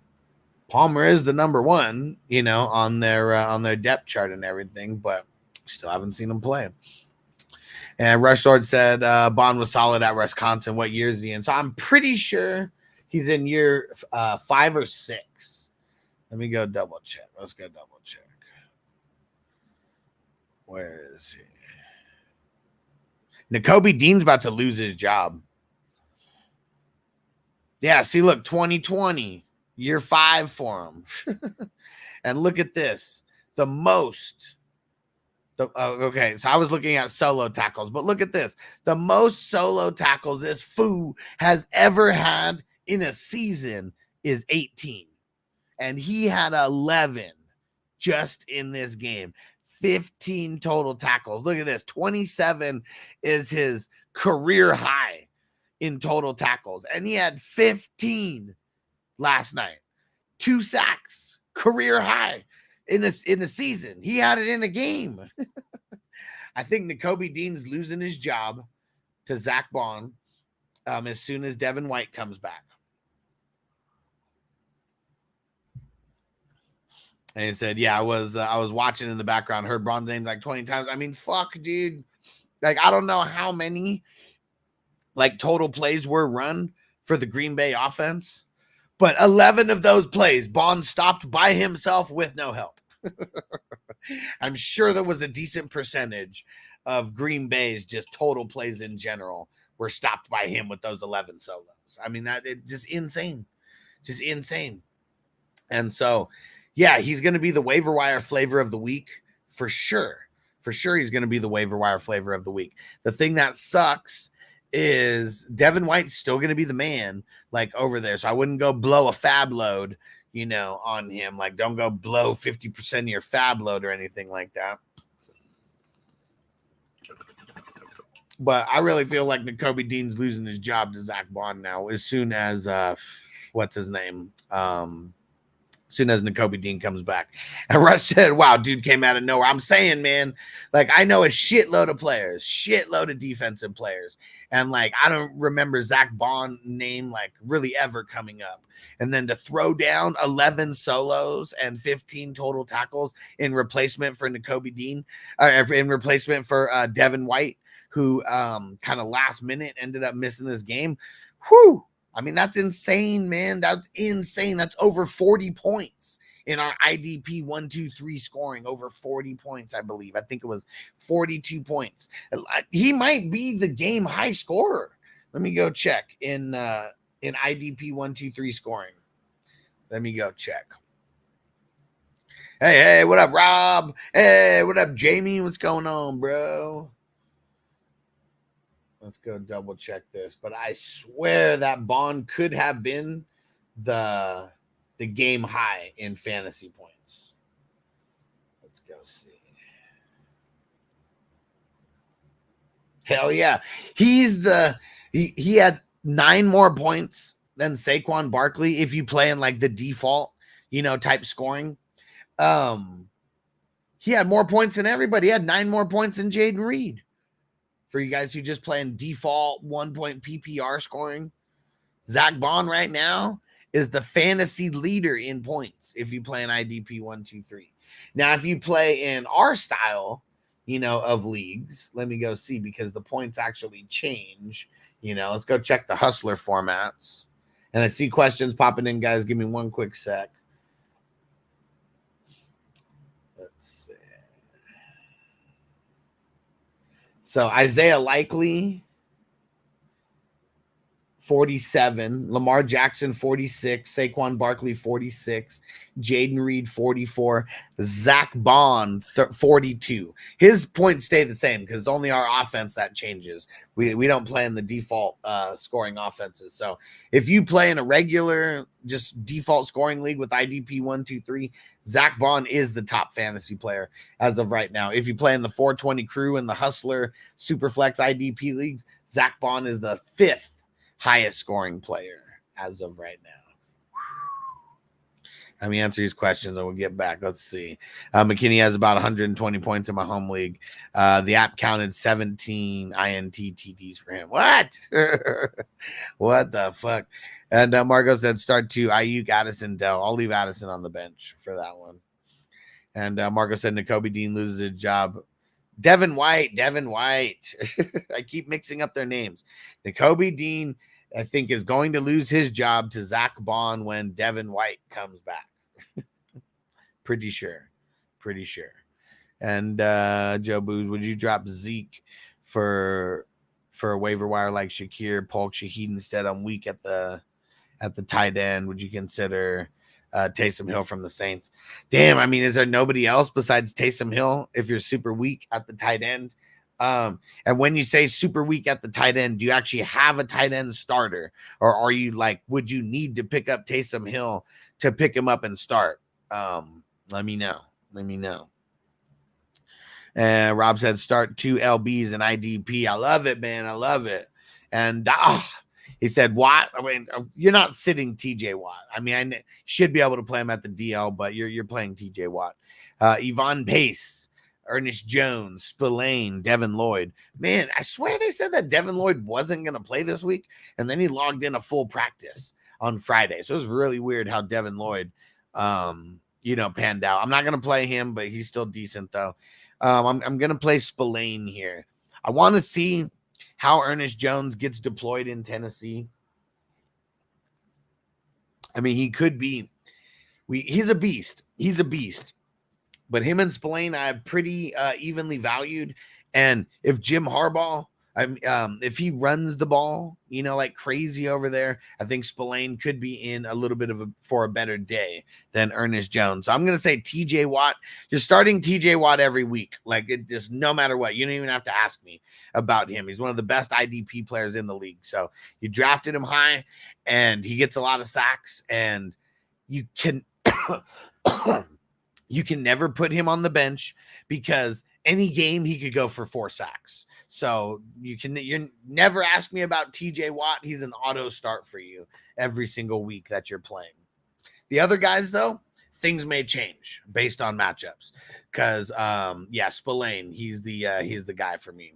Palmer is the number 1, you know, on their depth chart and everything, but still haven't seen him play. And Rush Sword said Bond was solid at Wisconsin. What year is he in? So I'm pretty sure he's in year 5 or 6. Let me go double check. Let's go double check. Where is he? Nakobe Dean's about to lose his job. Yeah, see, look, 2020, year 5 for him. And look at this. Okay, so I was looking at solo tackles, but look at this. The most solo tackles this fool has ever had in a season is 18. And he had 11 just in this game. 15 total tackles. Look at this. 27 is his career high in total tackles. And he had 15 last night. 2 sacks. Career high in the season. He had it in a game. I think Nakobe Dean's losing his job to Zach Bond as soon as Devin White comes back. And he said, yeah, I was watching in the background, heard Bond's name like 20 times. I mean, fuck, dude. Like, I don't know how many like total plays were run for the Green Bay offense, but 11 of those plays, Bond stopped by himself with no help. I'm sure there was a decent percentage of Green Bay's just total plays in general were stopped by him with those 11 solos. I mean, that it's just insane. And so, yeah, he's going to be the waiver wire flavor of the week for sure. For sure, he's going to be the waiver wire flavor of the week. The thing that sucks is Devin White's still going to be the man, like, over there. So I wouldn't go blow a fab load, you know, on him. Like, don't go blow 50% of your fab load or anything like that. But I really feel like Nakobe Dean's losing his job to Zach Bond now as soon as, what's his name? As soon as Nakobe Dean comes back. And Rush said, wow, dude came out of nowhere. I'm saying, man, like, I know a shitload of players, shitload of defensive players. And, like, I don't remember Zach Bond name, like, really ever coming up. And then to throw down 11 solos and 15 total tackles in replacement for Nakobe Dean, in replacement for Devin White, who kind of last minute ended up missing this game. Whew. I mean, that's insane, man. That's insane. That's over 40 points in our IDP 1, 2, 3 scoring. Over 40 points, I believe. I think it was 42 points. He might be the game high scorer. Let me go check in IDP 1, 2, 3 scoring. Let me go check. Hey, what up, Rob? Hey, what up, Jamie? What's going on, bro? Let's go double check this. But I swear that Bond could have been the game high in fantasy points. Let's go see. Hell yeah. He had 9 more points than Saquon Barkley if you play in like the default, you know, type scoring. He had more points than everybody. He had 9 more points than Jaden Reed. For you guys who just play in default 1-point PPR scoring, Zach Bond right now is the fantasy leader in points if you play in IDP 1, 2, 3. Now, if you play in our style, you know, of leagues, let me go see because the points actually change. You know, let's go check the Hustler formats And I see questions popping in, guys. Give me one quick sec. Let's see. So Isaiah Likely, 47. Lamar Jackson, 46. Saquon Barkley, 46. Jaden Reed, 44. Zach Bond, 42. His points stay the same because it's only our offense that changes. We don't play in the default scoring offenses. So if you play in a regular, just default scoring league with IDP 1, 2, 3, Zach Bond is the top fantasy player as of right now. If you play in the 420 crew and the Hustler Superflex IDP leagues, Zach Bond is the 5th highest scoring player as of right now. Let me answer these questions and we'll get back. Let's see. McKinney has about 120 points in my home league. The app counted 17 INT TDs for him. What? What the fuck? And Margot said start 2 Ayuk, Addison, Dell. I'll leave Addison on the bench for that one. And Margot said Nakobe Dean loses his job. Devin White. I keep mixing up their names. Nakobe Dean, I think, is going to lose his job to Zach Bond when Devin White comes back. Pretty sure. And Joe Booz, would you drop Zeke for a waiver wire like Shakir, Polk, Shaheed instead? I'm weak at the tight end. Would you consider Taysom Hill from the Saints? Damn, I mean, is there nobody else besides Taysom Hill if you're super weak at the tight end? And when you say super weak at the tight end, do you actually have a tight end starter? Or are you like, would you need to pick up Taysom Hill to pick him up and start? Let me know. And Rob said start 2 LBs and IDP. I love it, man. I love it. And he said, Watt. I mean, you're not sitting TJ Watt. I mean, I should be able to play him at the DL, but you're playing TJ Watt. Yvonne Pace, Ernest Jones, Spillane, Devin Lloyd. Man, I swear they said that Devin Lloyd wasn't going to play this week, and then he logged in a full practice on Friday. So it was really weird how Devin Lloyd, panned out. I'm not going to play him, but he's still decent, though. I'm going to play Spillane here. I want to see how Ernest Jones gets deployed in Tennessee. I mean, he could be. He's a beast. But him and Spillane, I have pretty evenly valued. And if Jim Harbaugh, if he runs the ball, like crazy over there, I think Spillane could be in a little bit for a better day than Ernest Jones. So I'm going to say TJ Watt. You're starting TJ Watt every week. Like, it just, no matter what, you don't even have to ask me about him. He's one of the best IDP players in the league. So you drafted him high and he gets a lot of sacks, and you can you can never put him on the bench because any game he could go for 4 sacks. So you're never ask me about TJ Watt. He's an auto start for you every single week that you're playing. The other guys, though, things may change based on matchups. Because Spillane, he's the guy for me.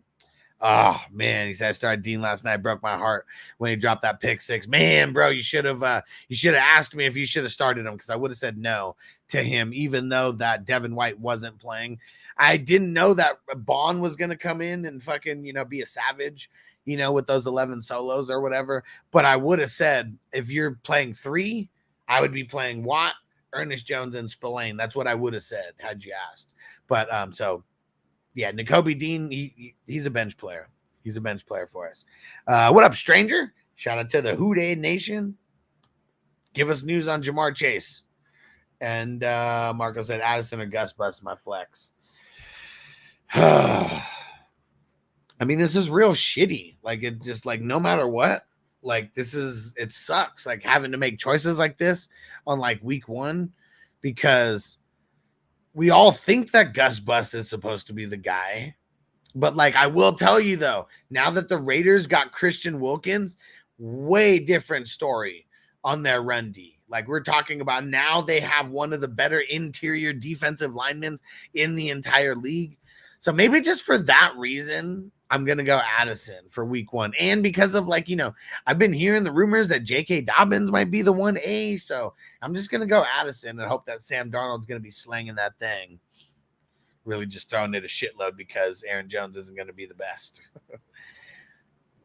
Oh man, he said I started Dean last night, broke my heart when he dropped that pick 6. Man, bro, you should have asked me if you should have started him, because I would have said no to him, even though that Devin White wasn't playing. I didn't know that Bond was going to come in and fucking, be a savage, with those 11 solos or whatever. But I would have said, if you're playing 3, I would be playing Watt, Ernest Jones, and Spillane. That's what I would have said had you asked. But yeah, Nakobe Dean, he's a bench player. He's a bench player for us. What up, stranger? Shout out to the Houday Nation. Give us news on Jamar Chase. And Marco said, Addison or Gus Bus my flex. I mean, this is real shitty. Like, it's just like, no matter what, like, it sucks. Like, having to make choices like this on like week 1, because we all think that Gus Bus is supposed to be the guy. But like, I will tell you though, now that the Raiders got Christian Wilkins, way different story on their run D. Like, we're talking about now they have one of the better interior defensive linemen in the entire league. So maybe just for that reason, I'm going to go Addison for week 1. And because of I've been hearing the rumors that J.K. Dobbins might be the 1A. So I'm just going to go Addison and hope that Sam Darnold's going to be slinging that thing. Really just throwing it a shitload because Aaron Jones isn't going to be the best.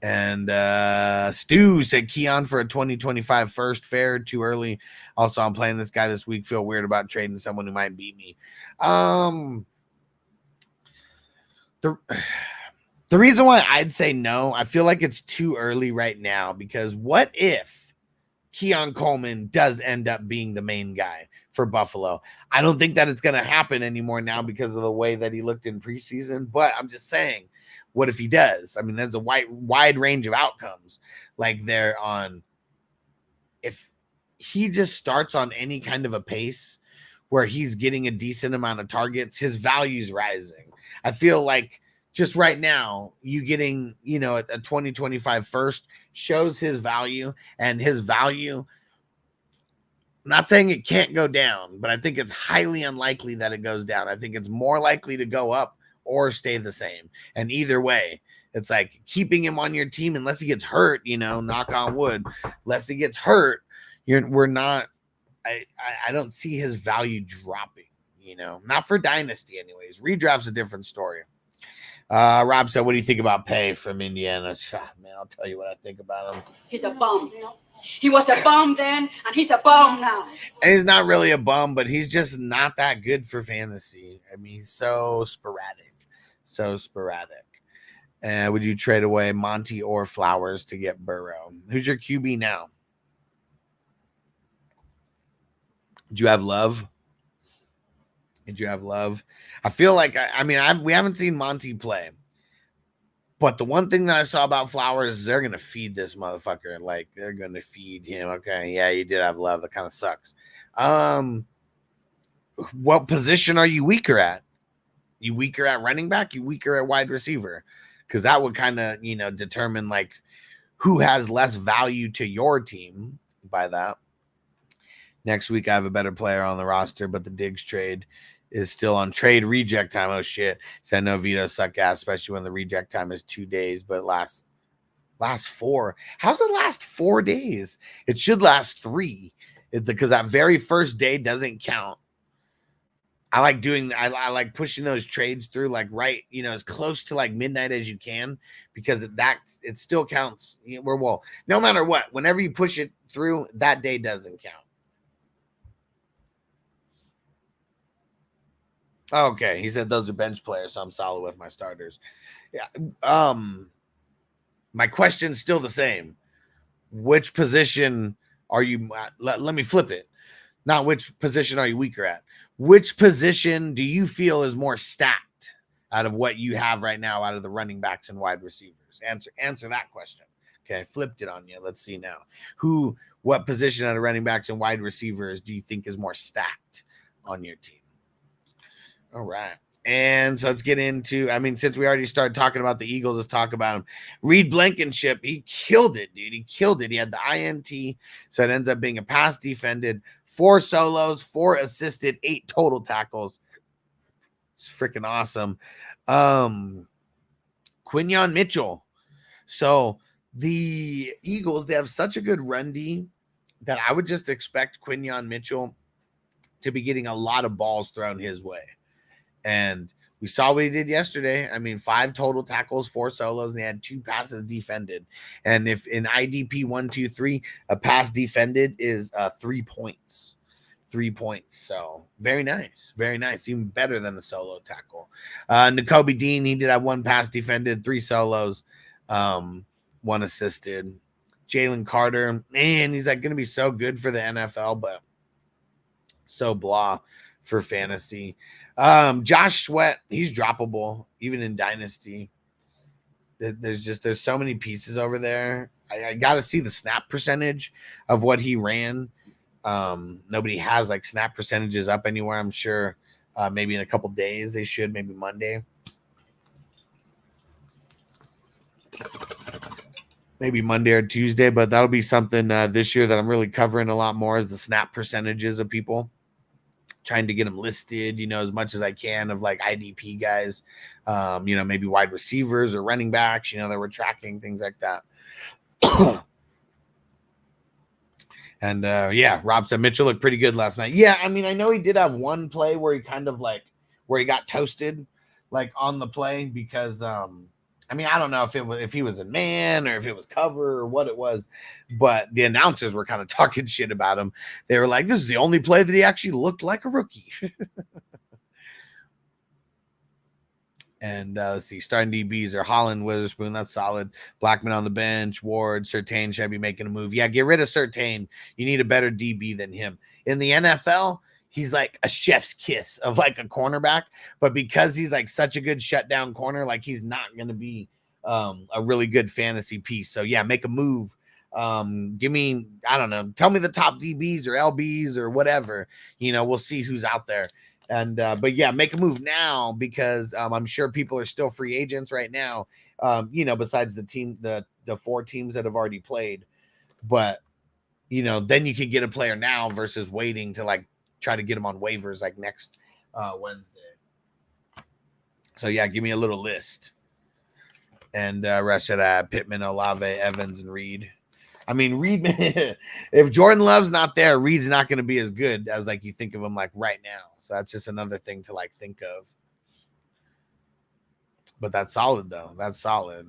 And Stu said Keon for a 2025 first, fair, too early. Also, I'm playing this guy this week. Feel weird about trading someone who might beat me. The reason why I'd say no, I feel like it's too early right now, because what if Keon Coleman does end up being the main guy for Buffalo? I don't think that it's going to happen anymore now because of the way that he looked in preseason, but I'm just saying, what if he does? I mean, there's a wide range of outcomes. Like they're on, if he just starts on any kind of a pace where he's getting a decent amount of targets, his value's rising. I feel like just right now, you getting, a 2025 first shows his value, and his value, I'm not saying it can't go down, but I think it's highly unlikely that it goes down. I think it's more likely to go up or stay the same. And either way, it's like keeping him on your team, unless he gets hurt, knock on wood, unless he gets hurt, I don't see his value dropping, not for dynasty anyways. Redraft's a different story. Rob said, what do you think about Pay from Indiana? Man, I'll tell you what I think about him. He's a bum. He was a bum then, and he's a bum now. And he's not really a bum, but he's just not that good for fantasy. I mean, he's so sporadic. Would you trade away Monty or Flowers to get Burrow? Who's your QB now? Did you have Love? I feel like, we haven't seen Monty play. But the one thing that I saw about Flowers is they're going to feed this motherfucker. Like, they're going to feed him. Okay, yeah, you did have Love. That kind of sucks. What position are you weaker at? You weaker at running back? You weaker at wide receiver? Because that would kind of, determine, like, who has less value to your team by that. Next week, I have a better player on the roster, but the Diggs trade is still on trade reject time. Oh, shit. So I know Vito suck ass, especially when the reject time is 2 days, but it lasts 4. How's it last 4 days? It should last 3, because that very first day doesn't count. I like pushing those trades through, like, right, as close to like midnight as you can, because it still counts. No matter what, whenever you push it through, that day doesn't count. Okay, he said those are bench players, so I'm solid with my starters. Yeah. My question's still the same. Which position are you? Let me flip it. Not which position are you weaker at. Which position do you feel is more stacked out of what you have right now, out of the running backs and wide receivers? Answer that question. Okay, I flipped it on you. Let's see now. What position out of running backs and wide receivers do you think is more stacked on your team? All right. And so let's get into, since we already started talking about the Eagles, let's talk about him. Reed Blankenship, he killed it, dude. He killed it. He had the INT, so it ends up being a pass defended, 4 solos, 4 assisted, 8 total tackles. It's freaking awesome. Quinyon Mitchell. So the Eagles, they have such a good run D that I would just expect Quinyon Mitchell to be getting a lot of balls thrown his way. And we saw what he did yesterday. 5 total tackles, 4 solos, and he had 2 passes defended. And if in IDP 1, 2, 3, a pass defended is 3 points. 3 points. So very nice. Very nice. Even better than the solo tackle. Nakobe Dean, he did have 1 pass defended, 3 solos, 1 assisted. Jalen Carter, man, he's like going to be so good for the NFL, but so blah for fantasy. Josh Sweat, he's droppable even in Dynasty. There's so many pieces over there. I got to see the snap percentage of what he ran. Nobody has like snap percentages up anywhere. I'm sure maybe in a couple days they should, maybe Monday. Maybe Monday or Tuesday, but that'll be something this year that I'm really covering a lot more, is the snap percentages of people. Trying to get them listed, as much as I can, of like IDP guys, maybe wide receivers or running backs, that we're tracking, things like that. And Rob said Mitchell looked pretty good last night. Yeah, I know he did have one play where he kind of like, where he got toasted, like on the play, because I mean, I don't know if he was a man or if it was cover or what it was, but the announcers were kind of talking shit about him. They were like, this is the only play that he actually looked like a rookie. And let's see, starting DBs are Holland, Witherspoon. That's solid. Blackman on the bench. Ward, Surtain should be making a move. Yeah, get rid of Surtain. You need a better DB than him. In the NFL, he's like a chef's kiss of like a cornerback, but because he's like such a good shutdown corner, like he's not going to be a really good fantasy piece. So yeah, make a move. Give me, I don't know, tell me the top DBs or LBs or whatever, you know, we'll see who's out there. And but yeah, make a move now because I'm sure people are still free agents right now. You know, besides the 4 teams that have already played. But you know, then you can get a player now versus waiting to like try to get them on waivers like next Wednesday. So yeah, give me a little list. And rest of that, Pittman, Olave, Evans, and Reed. I mean, Reed, if Jordan Love's not there, Reed's not going to be as good as like you think of him like right now. So that's just another thing to like think of. But that's solid though. That's solid.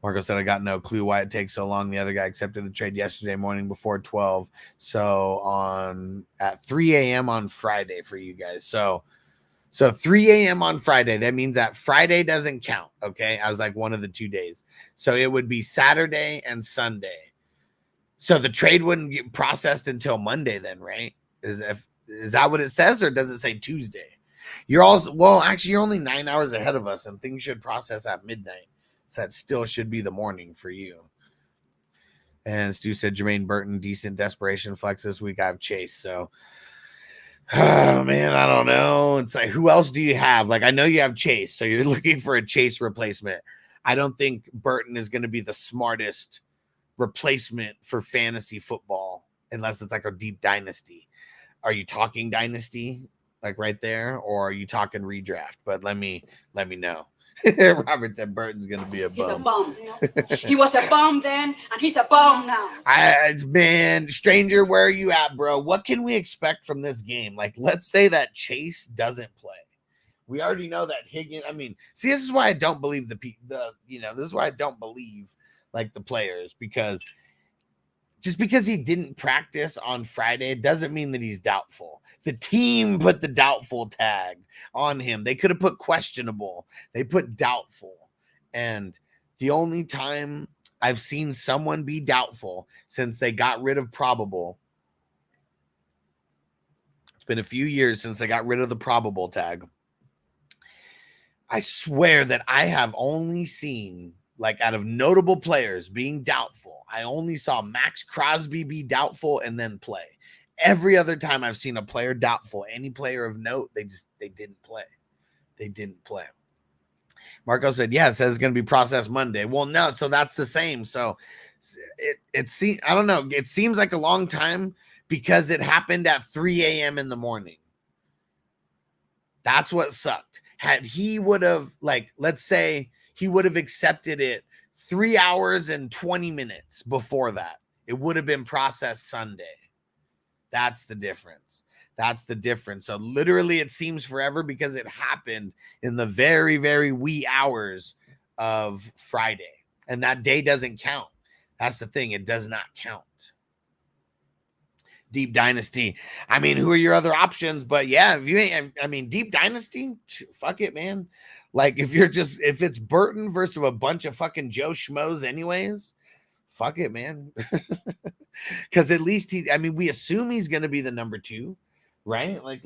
Marco said, I got no clue why it takes so long. The other guy accepted the trade yesterday morning before 12. So at 3 a.m. on Friday for you guys. So 3 a.m. on Friday, that means that Friday doesn't count, okay, as like one of the 2 days. So it would be Saturday and Sunday. So the trade wouldn't get processed until Monday then, right? Is that what it says, or does it say Tuesday? You're only 9 hours ahead of us, and things should process at midnight. So that still should be the morning for you. And Stu said, Jermaine Burton, decent desperation flex this week. I have Chase, so... Oh man, I don't know. It's like, who else do you have? Like, I know you have Chase, so you're looking for a Chase replacement. I don't think Burton is going to be the smartest replacement for fantasy football unless it's like a deep dynasty. Are you talking dynasty, like right there, or are you talking redraft? But let me know. Robert said Burton's going to be a bum. He's a bum. He was a bum then, and he's a bum now. Man, stranger, where are you at, bro? What can we expect from this game? Like, let's say that Chase doesn't play. We already know that Higgins. I mean, see, this is why I don't believe this is why I don't believe like the players, because just because he didn't practice on Friday doesn't mean that he's doubtful. The team put the doubtful tag on him. They could have put questionable. They put doubtful. And the only time I've seen someone be doubtful since they got rid of probable, it's been a few years since they got rid of the probable tag. I swear that I have only seen, like, out of notable players being doubtful, I only saw Max Crosby be doubtful and then play. Every other time I've seen a player doubtful, any player of note, they didn't play. They didn't play. Marco said, yeah, it says it's going to be processed Monday. Well, no, so that's the same. So it seems, I don't know. It seems like a long time because it happened at 3 a.m. in the morning. That's what sucked. Had he would have, like, let's say he would have accepted it 3 hours and 20 minutes before that, it would have been processed Sunday. That's the difference. That's the difference. So literally it seems forever because it happened in the very, very wee hours of Friday. And that day doesn't count. That's the thing. It does not count. Deep Dynasty. I mean, who are your other options? But yeah, if you ain't, I mean, Deep Dynasty, fuck it, man. Like if it's Burton versus a bunch of fucking Joe Schmoes anyways, fuck it, man. Because at least we assume he's going to be the number 2, right? Like,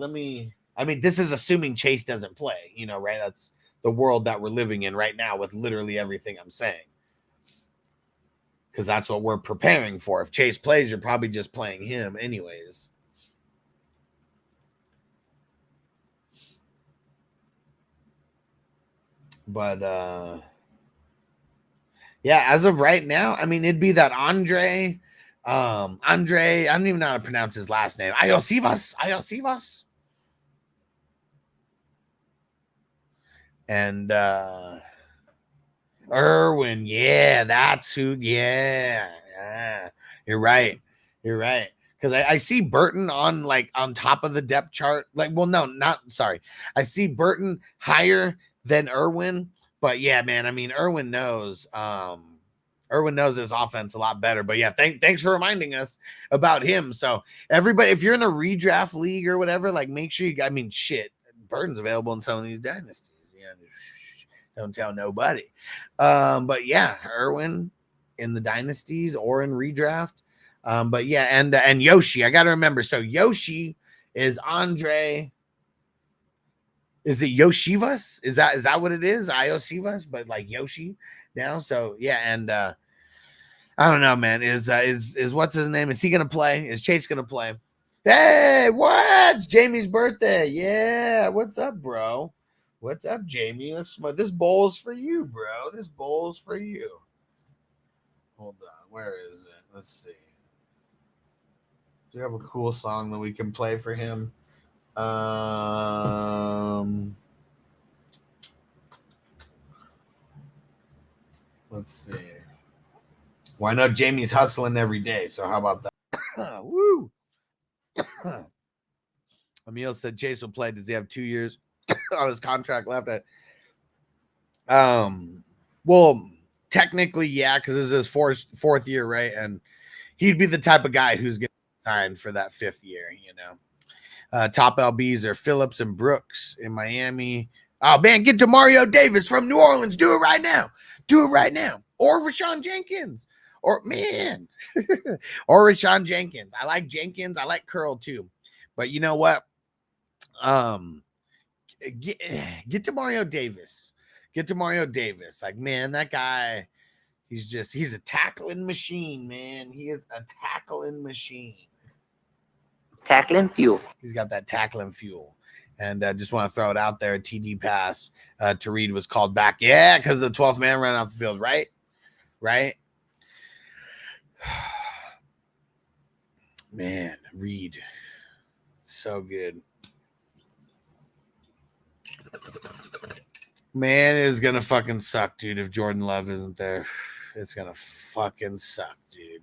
this is assuming Chase doesn't play, right? That's the world that we're living in right now with literally everything I'm saying. Because that's what we're preparing for. If Chase plays, you're probably just playing him anyways. But, yeah, as of right now, it'd be that Andre, I don't even know how to pronounce his last name. Iosivas. And Irwin, yeah, that's who, yeah. You're right. Because I see Burton on top of the depth chart. I see Burton higher than Irwin, But yeah, man, I mean, Irwin knows his offense a lot better. But yeah, thanks for reminding us about him. So everybody, if you're in a redraft league or whatever, like make sure I mean, shit, Burton's available in some of these dynasties. Yeah, don't tell nobody. But yeah, Irwin in the dynasties or in redraft. But yeah, and Yoshi, I gotta remember. So Yoshi is Andre. Is it Yoshivas? Is that what it is? Iosivas, but like Yoshi now. So yeah, and I don't know, man. Is what's his name? Is he gonna play? Is Chase gonna play? Hey, what? It's Jamie's birthday. Yeah, what's up, bro? What's up, Jamie? This bowl's for you, bro. This bowl's for you. Hold on, where is it? Let's see. Do you have a cool song that we can play for him? Let's see. Why not? Jamie's hustling every day. So how about that? Woo! Emil said Chase will play. Does he have 2 years on his contract left? Well, technically, yeah, because this is his fourth year, right? And he'd be the type of guy who's getting signed for that 5th year, you know. Top LBs are Phillips and Brooks in Miami. Oh, man, get to Mario Davis from New Orleans. Do it right now. Do it right now. Or Rashawn Jenkins. Or, man. Or Rashawn Jenkins. I like Jenkins. I like Curl, too. But you know what? Get to Mario Davis. Get to Mario Davis. Like, man, that guy, he's a tackling machine, man. He is a tackling machine. Tackling fuel. He's got that tackling fuel. And just want to throw it out there. A TD pass to Reed was called back. Yeah, because the 12th man ran off the field, right? Right? Man, Reed. So good. Man, it's going to fucking suck, dude, if Jordan Love isn't there. It's going to fucking suck, dude.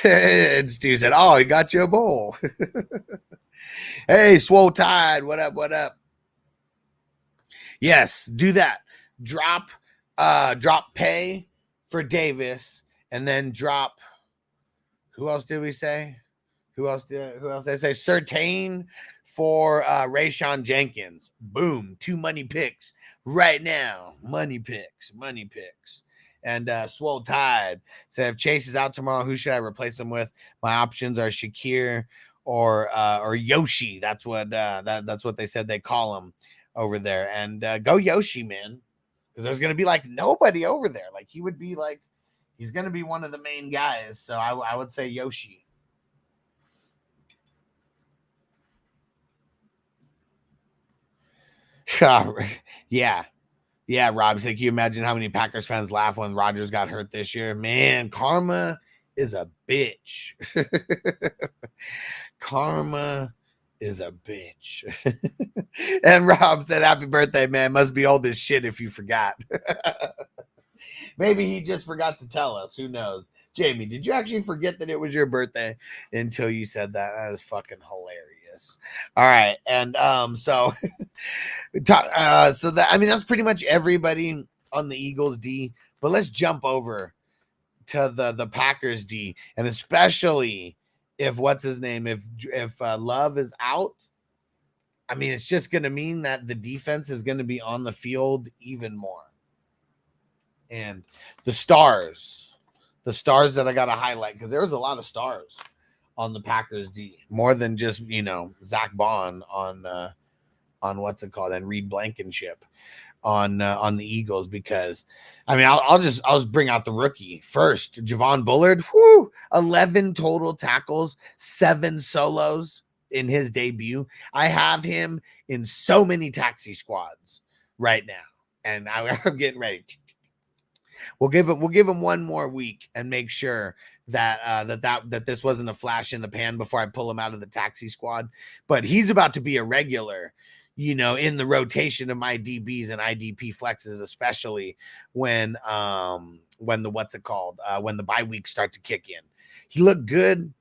And Stu said, oh, he got you a bowl. Hey, Swole Tide, what up, what up? Yes, do that. Drop pay for Davis, and then drop, who else did we say? Who else did they say? Surtain for Rashawn Jenkins. Boom, 2 money picks right now. Money picks. And Swole Tide said, if Chase is out tomorrow, who should I replace him with? My options are Shakir or Yoshi. That's what they said they call him over there. And go Yoshi, man, because there's gonna be like nobody over there. Like he would be like, he's gonna be one of the main guys. So I would say Yoshi. Yeah. Yeah, Rob, like, can you imagine how many Packers fans laugh when Rodgers got hurt this year? Man, karma is a bitch. Karma is a bitch. And Rob said, happy birthday, man. Must be old as shit if you forgot. Maybe he just forgot to tell us. Who knows? Jamie, did you actually forget that it was your birthday until you said that? That is fucking hilarious. All right. And so that, I mean, that's pretty much everybody on the Eagles D, but let's jump over to the Packers D, and especially if what's his name, if Love is out, I mean, it's just going to mean that the defense is going to be on the field even more. And the stars that I got to highlight, because there was a lot of stars on the Packers D, more than just, you know, Zach Bond on what's it called, and Reed Blankenship on the Eagles, because I mean, I'll just bring out the rookie first. Javon Bullard, 11 total tackles, 7 solos in his debut. I have him in so many taxi squads right now, and I'm getting ready. We'll give him one more week and make sure that this wasn't a flash in the pan before I pull him out of the taxi squad. But he's about to be a regular, you know, in the rotation of my DBs and IDP flexes, especially when the when the bye weeks start to kick in. He looked good.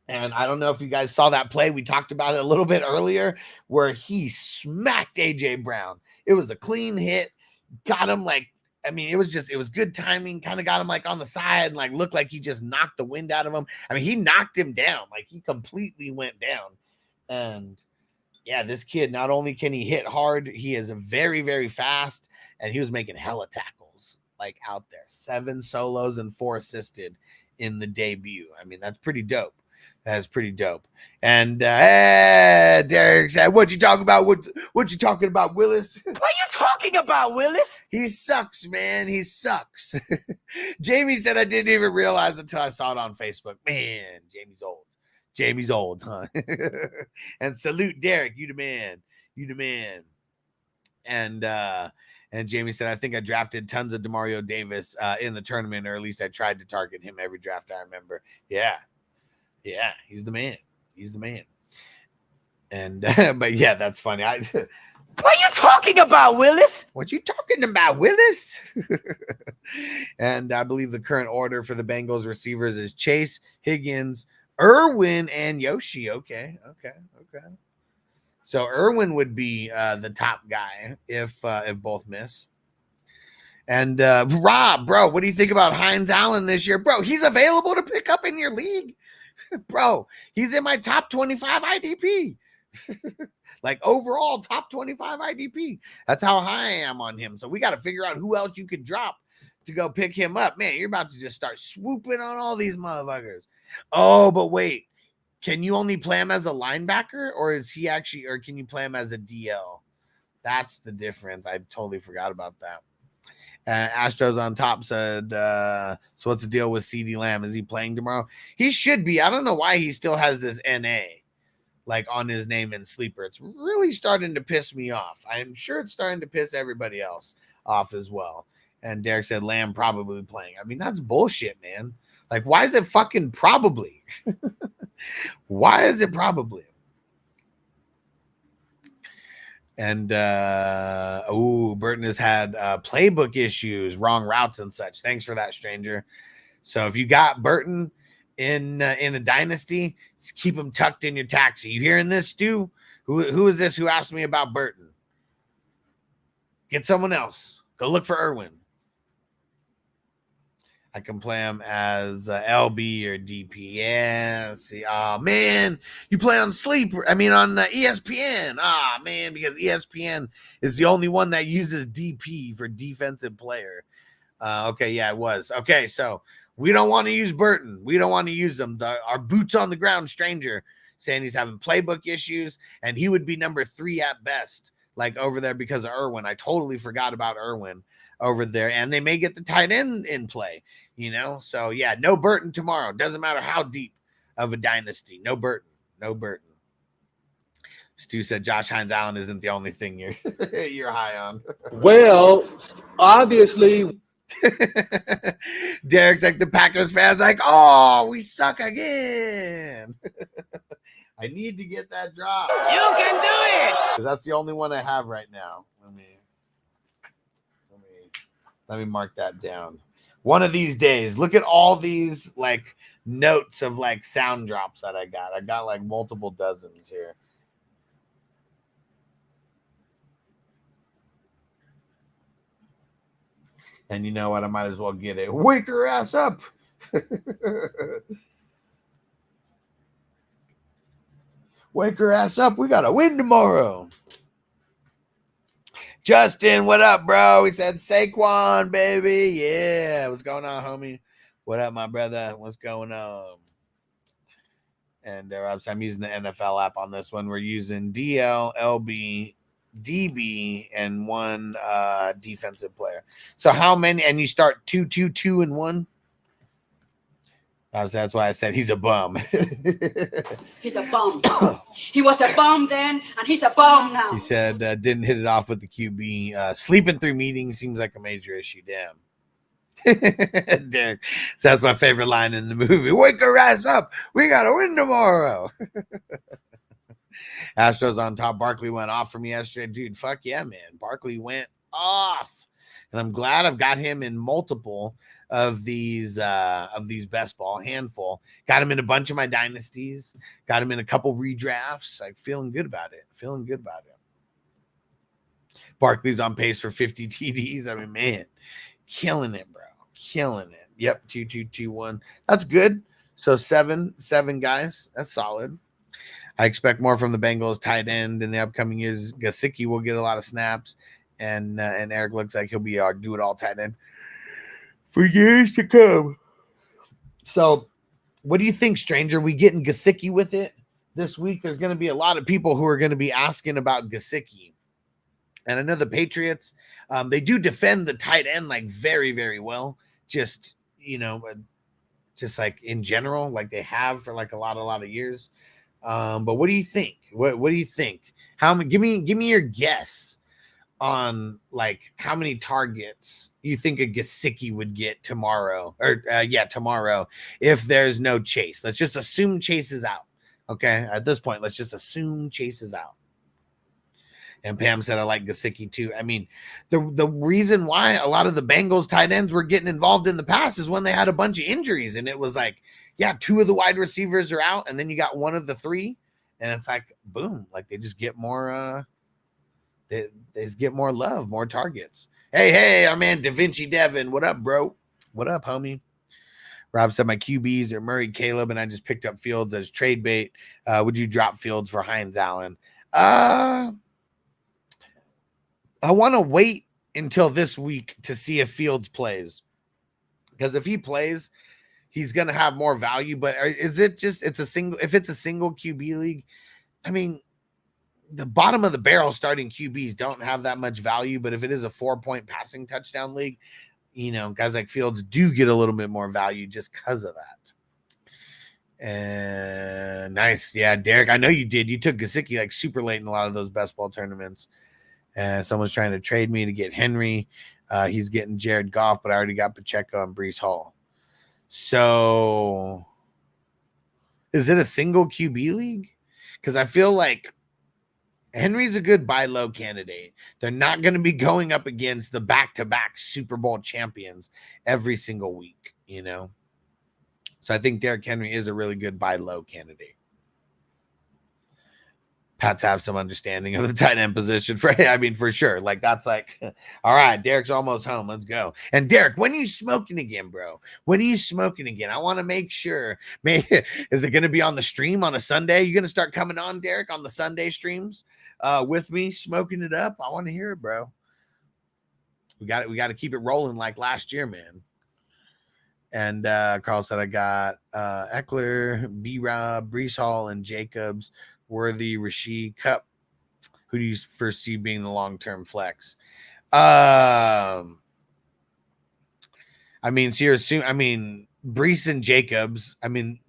And I don't know if you guys saw that play. We talked about it a little bit earlier where he smacked AJ Brown. It was a clean hit. got him like, I mean, it was good timing, kind of got him like on the side and like looked like he just knocked the wind out of him. I mean, he knocked him down, like he completely went down. And yeah, this kid, not only can he hit hard, he is very, very fast, and he was making hella tackles like out there. 7 solos and 4 assisted in the debut. I mean, that's pretty dope. That's pretty dope. And Derek said, "What you talking about? What you talking about, Willis? What you talking about, Willis? He sucks, man. He sucks." Jamie said, "I didn't even realize until I saw it on Facebook. Man, Jamie's old. Jamie's old, huh?" And salute Derek, you the man. You the man. And Jamie said, "I think I drafted tons of DeMario Davis in the tournament, or at least I tried to target him every draft I remember." Yeah, he's the man. He's the man. And but yeah, that's funny. What are you talking about, Willis? What you talking about, Willis? And I believe the current order for the Bengals receivers is Chase, Higgins, Irwin, and Yoshi. Okay. So Irwin would be the top guy if both miss. And Rob, bro, what do you think about Hines Allen this year? Bro, he's available to pick up in your league. Bro, he's in my top 25 IDP. Like overall top 25 IDP. That's how high I am on him. So we got to figure out who else you could drop to go pick him up. Man, you're about to just start swooping on all these motherfuckers. Oh, but wait. Can you only play him as a linebacker, or is he actually, or can you play him as a DL? That's the difference. I totally forgot about that. Astros on top said, so what's the deal with CD Lamb? Is he playing tomorrow? He should be. I don't know why he still has this NA like on his name in Sleeper. It's really starting to piss me off. I'm sure it's starting to piss everybody else off as well. And Derek said Lamb probably playing. I mean, that's bullshit, man. Like, why is it fucking probably? Why is it probably? And Burton has had playbook issues, wrong routes and such. Thanks for that, stranger. So if you got Burton in a dynasty, just keep him tucked in your taxi. You hearing this, Stu? Who is this who asked me about Burton? Get someone else. Go look for Irwin. I can play him as LB or DP. Yeah, see. Oh, man. You play on Sleeper. I mean, on ESPN. Ah, man, because ESPN is the only one that uses DP for defensive player. Okay, yeah, it was. Okay, so we don't want to use Burton. We don't want to use him. Our boots on the ground stranger saying he's having playbook issues, and he would be number 3 at best, like over there because of Irwin. I totally forgot about Irwin over there, and they may get the tight end in play, you know? So yeah, no Burton tomorrow. Doesn't matter how deep of a dynasty. No Burton. Stu said Josh Hines Allen isn't the only thing you're high on. Well, obviously. Derek's like, the Packers fans like, oh, we suck again. I need to get that drop. You can do it. Because that's the only one I have right now. Let me mark that down. One of these days, look at all these like notes of like sound drops that I got. I got like multiple dozens here. And you know what? I might as well get it. Wake her ass up. Wake her ass up. We got to win tomorrow. Justin, what up, bro? He said Saquon, baby. Yeah. What's going on, homie? What up, my brother? What's going on? And I'm using the NFL app on this one. We're using DL, LB, DB, and 1 defensive player. So how many? And you start 2, 2, 2, and 1? That's why I said he's a bum. He's a bum. He was a bum then, and he's a bum now. He said didn't hit it off with the QB. Sleeping through meetings seems like a major issue. Damn. Derek, so that's my favorite line in the movie. Wake her ass up. We got to win tomorrow. Astros on top. Barkley went off for me yesterday. Dude, fuck yeah, man. Barkley went off. And I'm glad I've got him in multiple of these best ball, handful. Got him in a bunch of my dynasties. Got him in a couple redrafts. Like feeling good about it. Barkley's on pace for 50 TDs. I mean, man, killing it, bro. Killing it. Yep, 2-2-2-1. That's good. So seven guys. That's solid. I expect more from the Bengals tight end in the upcoming years. Gesicki will get a lot of snaps, and Eric looks like he'll be our do-it-all tight end for years to come. So, what do you think, Stranger? We getting Gesicki with it this week? There's going to be a lot of people who are going to be asking about Gesicki. And I know the Patriots, they do defend the tight end like very, very well. Just, just like in general, like they have for like a lot of years. But what do you think? What do you think? Give me your guess on like how many targets you think a Gesicki would get tomorrow, or tomorrow, if there's no Chase. Let's just assume Chase is out. Okay, at this point, let's just assume Chase is out. And Pam said I like Gesicki too. I mean, the reason why a lot of the Bengals tight ends were getting involved in the past is when they had a bunch of injuries, and it was like, yeah, 2 of the wide receivers are out, and then you got 1 of the 3, and it's like, boom, like they just get more, they just get more love, more targets. Hey, our man Da Vinci Devin, what up, bro? What up, homie? Rob said my QBs are Murray, Caleb, and I just picked up Fields as trade bait. Would you drop Fields for Hines Allen? I want to wait until this week to see if Fields plays, because if he plays, he's going to have more value. But is it just, if it's a single QB league, I mean, the bottom of the barrel starting QBs don't have that much value. But if it is a 4-point passing touchdown league, guys like Fields do get a little bit more value just because of that. And nice. Yeah, Derek, I know you did. You took Gesicki like super late in a lot of those best ball tournaments. Someone's trying to trade me to get Henry. He's getting Jared Goff, but I already got Pacheco and Breece Hall. So is it a single QB league? Because I feel like Henry's a good buy low candidate. They're not going to be going up against the back-to-back Super Bowl champions every single week, So I think Derrick Henry is a really good buy low candidate. Pats have some understanding of the tight end position for sure. Like that's like, all right, Derek's almost home. Let's go. And Derek, when are you smoking again, bro? When are you smoking again? I want to make sure. Is it going to be on the stream on a Sunday? You going to start coming on, Derek, on the Sunday streams with me, smoking it up? I want to hear it, bro. We got to keep it rolling like last year, man. And Carl said I got Eckler, B-Rob, Breece Hall, and Jacobs, Worthy, Rasheed, Cup. Who do you foresee being the long-term flex? So you're assuming, Breece and Jacobs,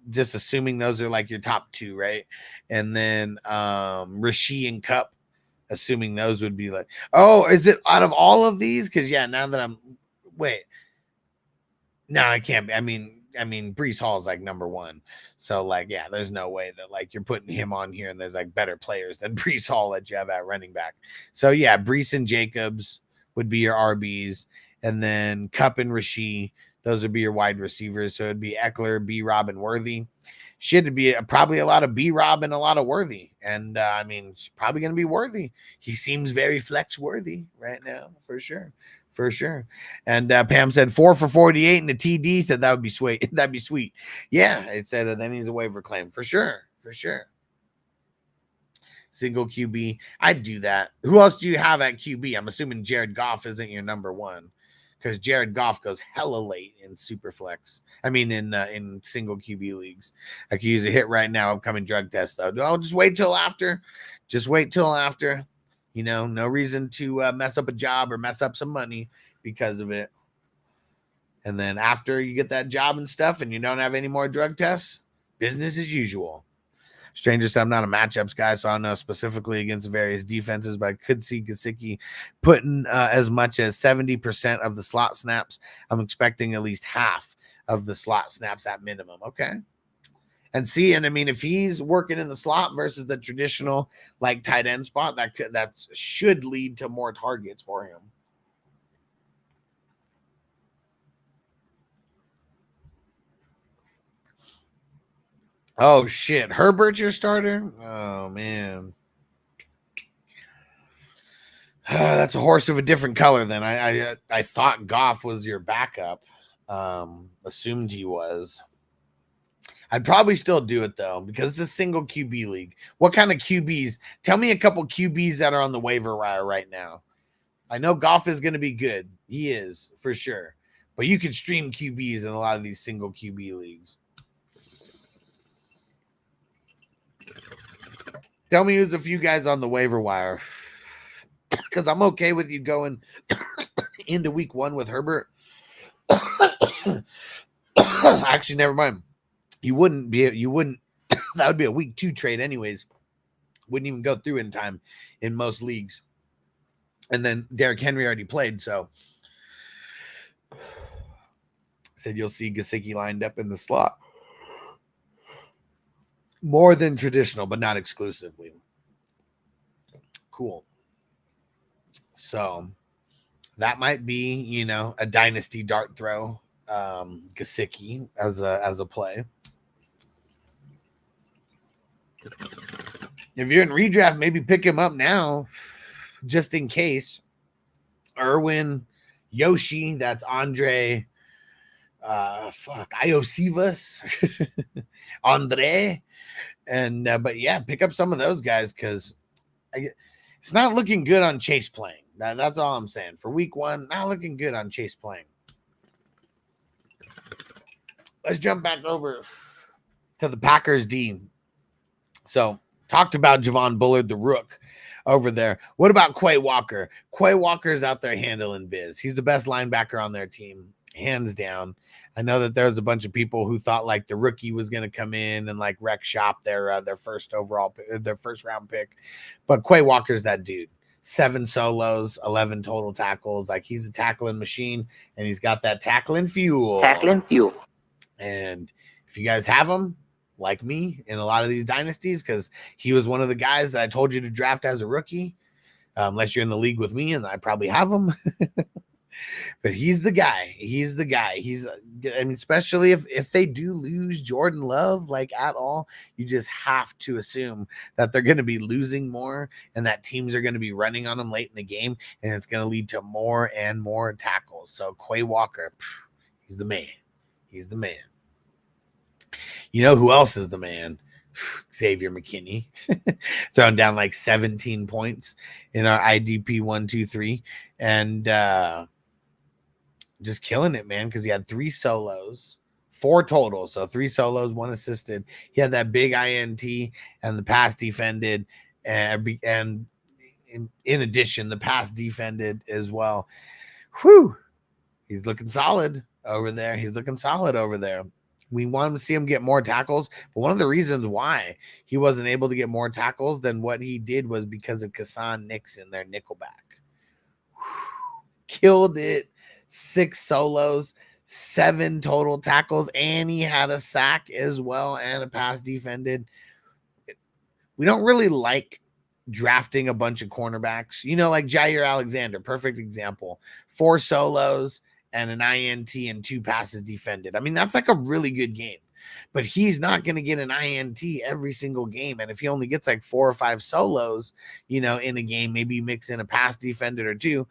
just assuming those are like your top 2, right? And then Rasheed and Cup, assuming those would be like, oh, is it out of all of these? Because now that no, I can't be. Breece Hall is like number 1. So there's no way that you're putting him on here and there's like better players than Breece Hall that you have at running back. So Breece and Jacobs would be your RBs, and then Cup and Rasheed, those would be your wide receivers. So it'd be Eckler, B-Rob, and Worthy. Should be probably a lot of B-Rob and a lot of Worthy. And it's probably going to be Worthy. He seems very flex worthy right now, for sure. For sure. And Pam said 4 for 48, and the TD said that would be sweet. That'd be sweet. Yeah, it said that he's a waiver claim. For sure. Single QB. I'd do that. Who else do you have at QB? I'm assuming Jared Goff isn't your number 1, because Jared Goff goes hella late in super flex. In single QB leagues. I could use a hit right now. Upcoming drug test, though. I'll just wait till after. No reason to mess up a job or mess up some money because of it. And then after you get that job and stuff and you don't have any more drug tests, business as usual. Stranger said I'm not a matchups guy, so I don't know specifically against various defenses, but I could see Gesicki putting as much as 70% of the slot snaps. I'm expecting at least half of the slot snaps at minimum. Okay. And if he's working in the slot versus the traditional tight end spot, that should lead to more targets for him. Oh shit, Herbert's your starter? Oh man. That's a horse of a different color. Then I thought Goff was your backup. Assumed he was. I'd probably still do it though because it's a single QB league. What kind of QBs? Tell me a couple QBs that are on the waiver wire right now. I know Goff is going to be good. He is for sure. But you can stream QBs in a lot of these single QB leagues. Tell me who's a few guys on the waiver wire. Because I'm okay with you going into week 1 with Herbert. Actually, never mind. You wouldn't. That would be a week 2 trade anyways. Wouldn't even go through in time in most leagues. And then Derrick Henry already played, so said you'll see Gesicki lined up in the slot. More than traditional, but not exclusively. Cool. So that might be, you know, a dynasty dart throw. Gesicki as a play. If you're in redraft, maybe pick him up now, just in case. Irwin, Yoshi, that's Andre. Iosivas, Andre, and but yeah, pick up some of those guys because it's not looking good on Chase playing. That's all I'm saying. For week 1, not looking good on Chase playing. Let's jump back over to the Packers D. So talked about Javon Bullard, the rook over there. What about Quay Walker? Quay Walker's out there handling biz. He's the best linebacker on their team, hands down. I know that there's a bunch of people who thought like the rookie was going to come in and like wreck shop their first round pick, but Quay Walker's that dude. 7 solos, 11 total tackles. Like he's a tackling machine, and he's got that tackling fuel. And if you guys have him, like me, in a lot of these dynasties, because he was one of the guys that I told you to draft as a rookie, unless you're in the league with me, and I probably have him. But he's the guy. He's the guy. I mean, especially if they do lose Jordan Love, like at all, you just have to assume that they're going to be losing more and that teams are going to be running on them late in the game, and it's going to lead to more and more tackles. So Quay Walker, he's the man. He's the man. You know who else is the man? Xavier McKinney, throwing down like 17 points in our IDP 1, 2, 3, and just killing it, man, because he had 3 solos, 4 total. So 3 solos, 1 assisted. He had that big INT and the pass defended, and in addition, the pass defended as well. Whew. He's looking solid over there. We want him to see him get more tackles, but one of the reasons why he wasn't able to get more tackles than what he did was because of Kassan Nixon, their nickelback. Killed it. 6 solos, 7 total tackles, and he had a sack as well and a pass defended. We don't really like drafting a bunch of cornerbacks, you know, like Jair Alexander, perfect example. 4 solos and an INT and 2 passes defended. I mean, that's like a really good game, but he's not going to get an INT every single game. And if he only gets like 4 or 5 solos, you know, in a game, maybe mix in a pass defended or 2.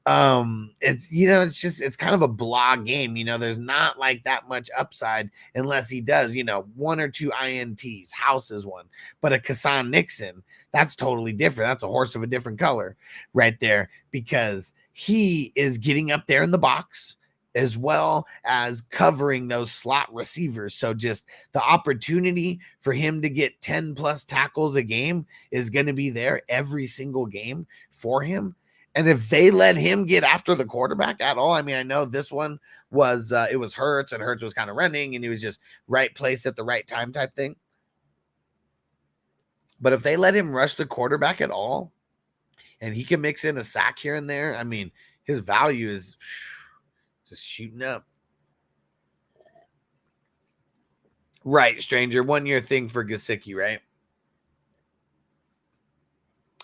It's, you know, it's kind of a blah game. You know, there's not like that much upside unless he does, you know, 1 or 2 INTs. House is one, but a Kassan Nixon, that's totally different. That's a horse of a different color right there, because he is getting up there in the box as well as covering those slot receivers. So just the opportunity for him to get 10 plus tackles a game is going to be there every single game for him. And if they let him get after the quarterback at all, I mean, I know this one was, it was Hurts, and Hurts was kind of running, and he was just right place at the right time type thing. But if they let him rush the quarterback at all, and he can mix in a sack here and there, I mean, his value is just shooting up. Right, Stranger. 1 year thing for Gesicki, right?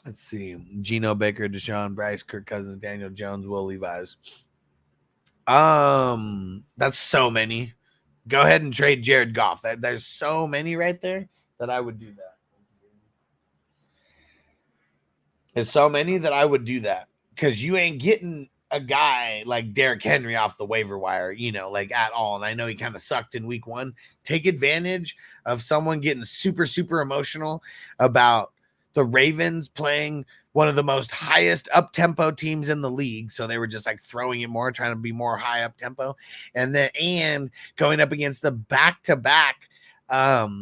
Let's see. Geno Baker, Deshaun, Bryce, Kirk Cousins, Daniel Jones, Will Levis. That's so many. Go ahead and trade Jared Goff. There's so many right there that I would do that. There's so many that I would do that. because you ain't getting a guy like Derrick Henry off the waiver wire, like at all. And I know he kind of sucked in week 1. Take advantage of someone getting super, super emotional about the Ravens playing one of the most highest up-tempo teams in the league. So they were just like throwing it more, trying to be more high up-tempo. And going up against the back-to-back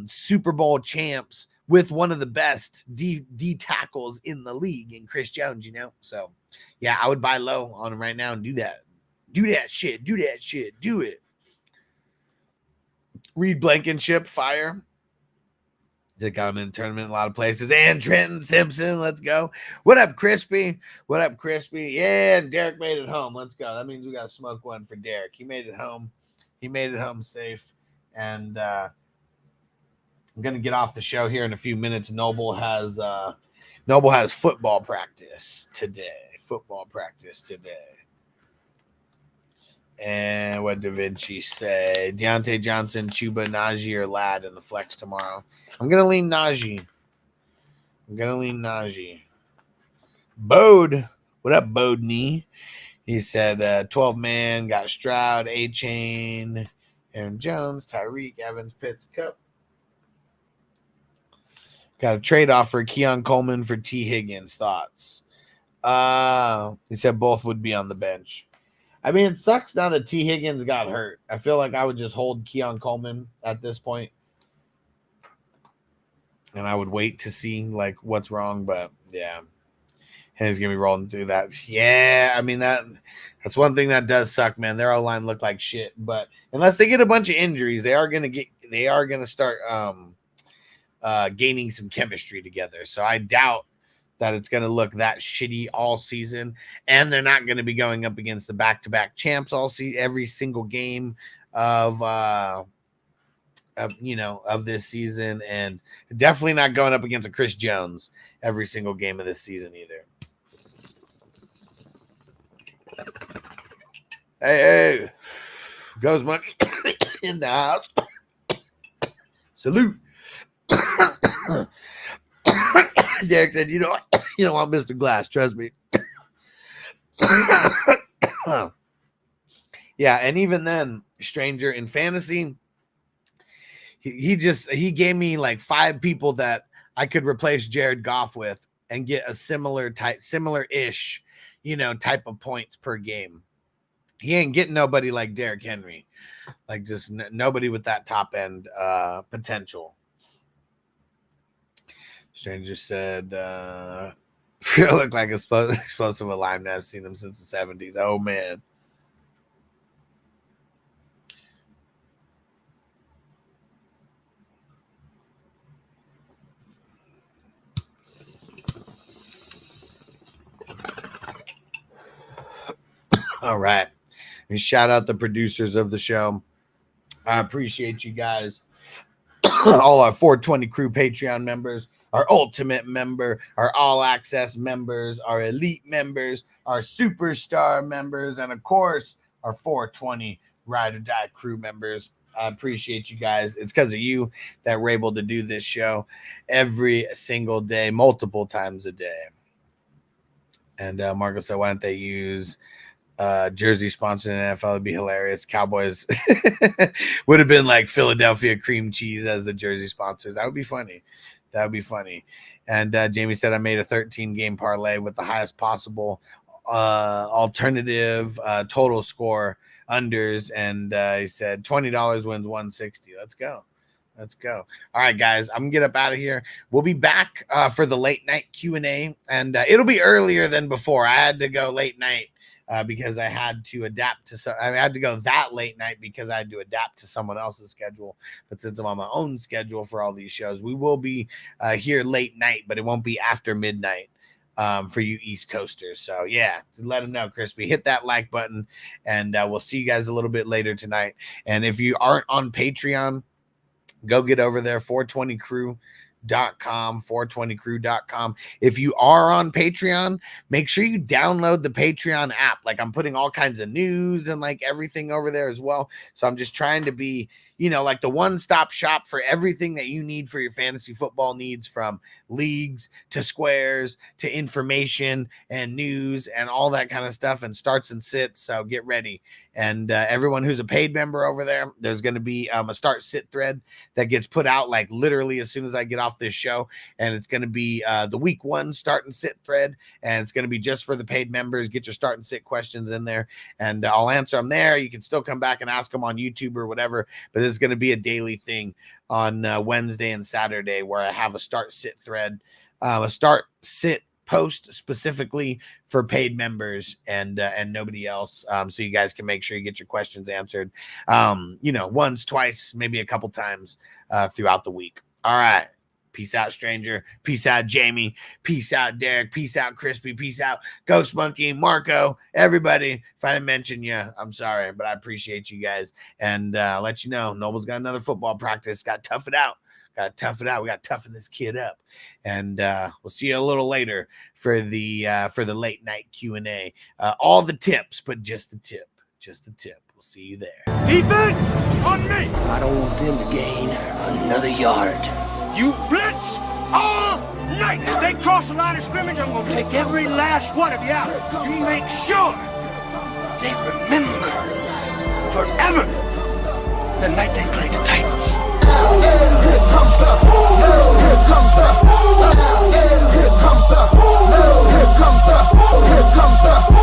Super Bowl champs with one of the best D tackles in the league in Chris Jones, So, yeah, I would buy low on him right now and do that. Do that shit. Do it. Reed Blankenship, fire. Did got him in the tournament in a lot of places. And Trenton Simpson, let's go. What up, Crispy? Yeah, Derek made it home. Let's go. That means we got to smoke one for Derek. He made it home. Safe. And I'm going to get off the show here in a few minutes. Noble has football practice today. And what did Vinci say? Deontay Johnson, Chuba, Najee, or Ladd in the flex tomorrow. I'm going to lean Najee. Bode. What up, Bode Knee? He said 12-man, got Stroud, A-Chain, Aaron Jones, Tyreek, Evans, Pitts, Cup. Got a trade offer, Keon Coleman for T. Higgins. Thoughts? He said both would be on the bench. I mean, it sucks now that T. Higgins got hurt. I feel like I would just hold Keon Coleman at this point. And I would wait to see, like, what's wrong. But, yeah. He's going to be rolling through that. Yeah, I mean, that's one thing that does suck, man. Their O-line look like shit. But unless they get a bunch of injuries, they are going to start gaining some chemistry together. So I doubt that it's going to look that shitty all season, and they're not going to be going up against the back-to-back champs every single game of this season, and definitely not going up against a Chris Jones every single game of this season either. Hey, goes money in the house. Salute. Derek said, you don't want Mr. Glass, trust me. Yeah, and even then, Stranger in fantasy, he gave me like 5 people that I could replace Jared Goff with and get a similar-ish, type of points per game. He ain't getting nobody like Derrick Henry, like just nobody with that top end potential. Stranger said, feel look like explosive alignment. I've seen him since the 70s. Oh, man. All right. And shout out the producers of the show. I appreciate you guys. All our 420 crew Patreon members, our ultimate member, our all access members, our elite members, our superstar members, and of course, our 420 ride or die crew members. I appreciate you guys. It's because of you that we're able to do this show every single day, multiple times a day. And Marco said, why don't they use jersey sponsored in the NFL? Would be hilarious. Cowboys would have been like Philadelphia cream cheese as the jersey sponsors. That would be funny. And Jamie said, I made a 13-game parlay with the highest possible alternative total score unders. And he said $20 wins $160. Let's go. All right, guys, I'm gonna get up out of here. We'll be back for the late night Q&A, and it'll be earlier than before. I had to go late night because I had to adapt to I had to go that late night because I had to adapt to someone else's schedule. But since I'm on my own schedule for all these shows, we will be here late night, but it won't be after midnight for you East Coasters. So yeah, let them know, Crispy. Hit that like button, and we'll see you guys a little bit later tonight. And if you aren't on Patreon, go get over there, 420crew.com, 420crew.com. If you are on Patreon, make sure you download the Patreon app. Like, I'm putting all kinds of news and like everything over there as well. So I'm just trying to be, you know, like the one-stop shop for everything that you need for your fantasy football needs, from leagues to squares to information and news and all that kind of stuff, and starts and sits. So get ready. And everyone who's a paid member over there, there's going to be a start sit thread that gets put out like literally as soon as I get off this show. And it's going to be the week 1 start and sit thread. And it's going to be just for the paid members. Get your start and sit questions in there, and I'll answer them there. You can still come back and ask them on YouTube or whatever, but this is going to be a daily thing on Wednesday and Saturday, where I have a start sit thread, a start sit post specifically for paid members and nobody else, so you guys can make sure you get your questions answered, you know, once, twice, maybe a couple times throughout the week. All right, peace out, stranger. Peace out, Jamie. Peace out, Derek. Peace out, Crispy. Peace out, Ghost Monkey, Marco, everybody. If I didn't mention you, I'm sorry, but I appreciate you guys. And let you know, Noble's got another football practice. Got to tough it out. Got to tough it out. We got to toughen this kid up. And we'll see you a little later for the late night Q&A. All the tips, but just the tip. Just the tip. We'll see you there. Defense on me. I don't want them to gain another yard. You blitz all night. If they cross the line of scrimmage, I'm going to take every last one of you out. You make sure they remember forever the night they played the Titans. Here comes the, here comes the, here comes the, here comes the, here comes the.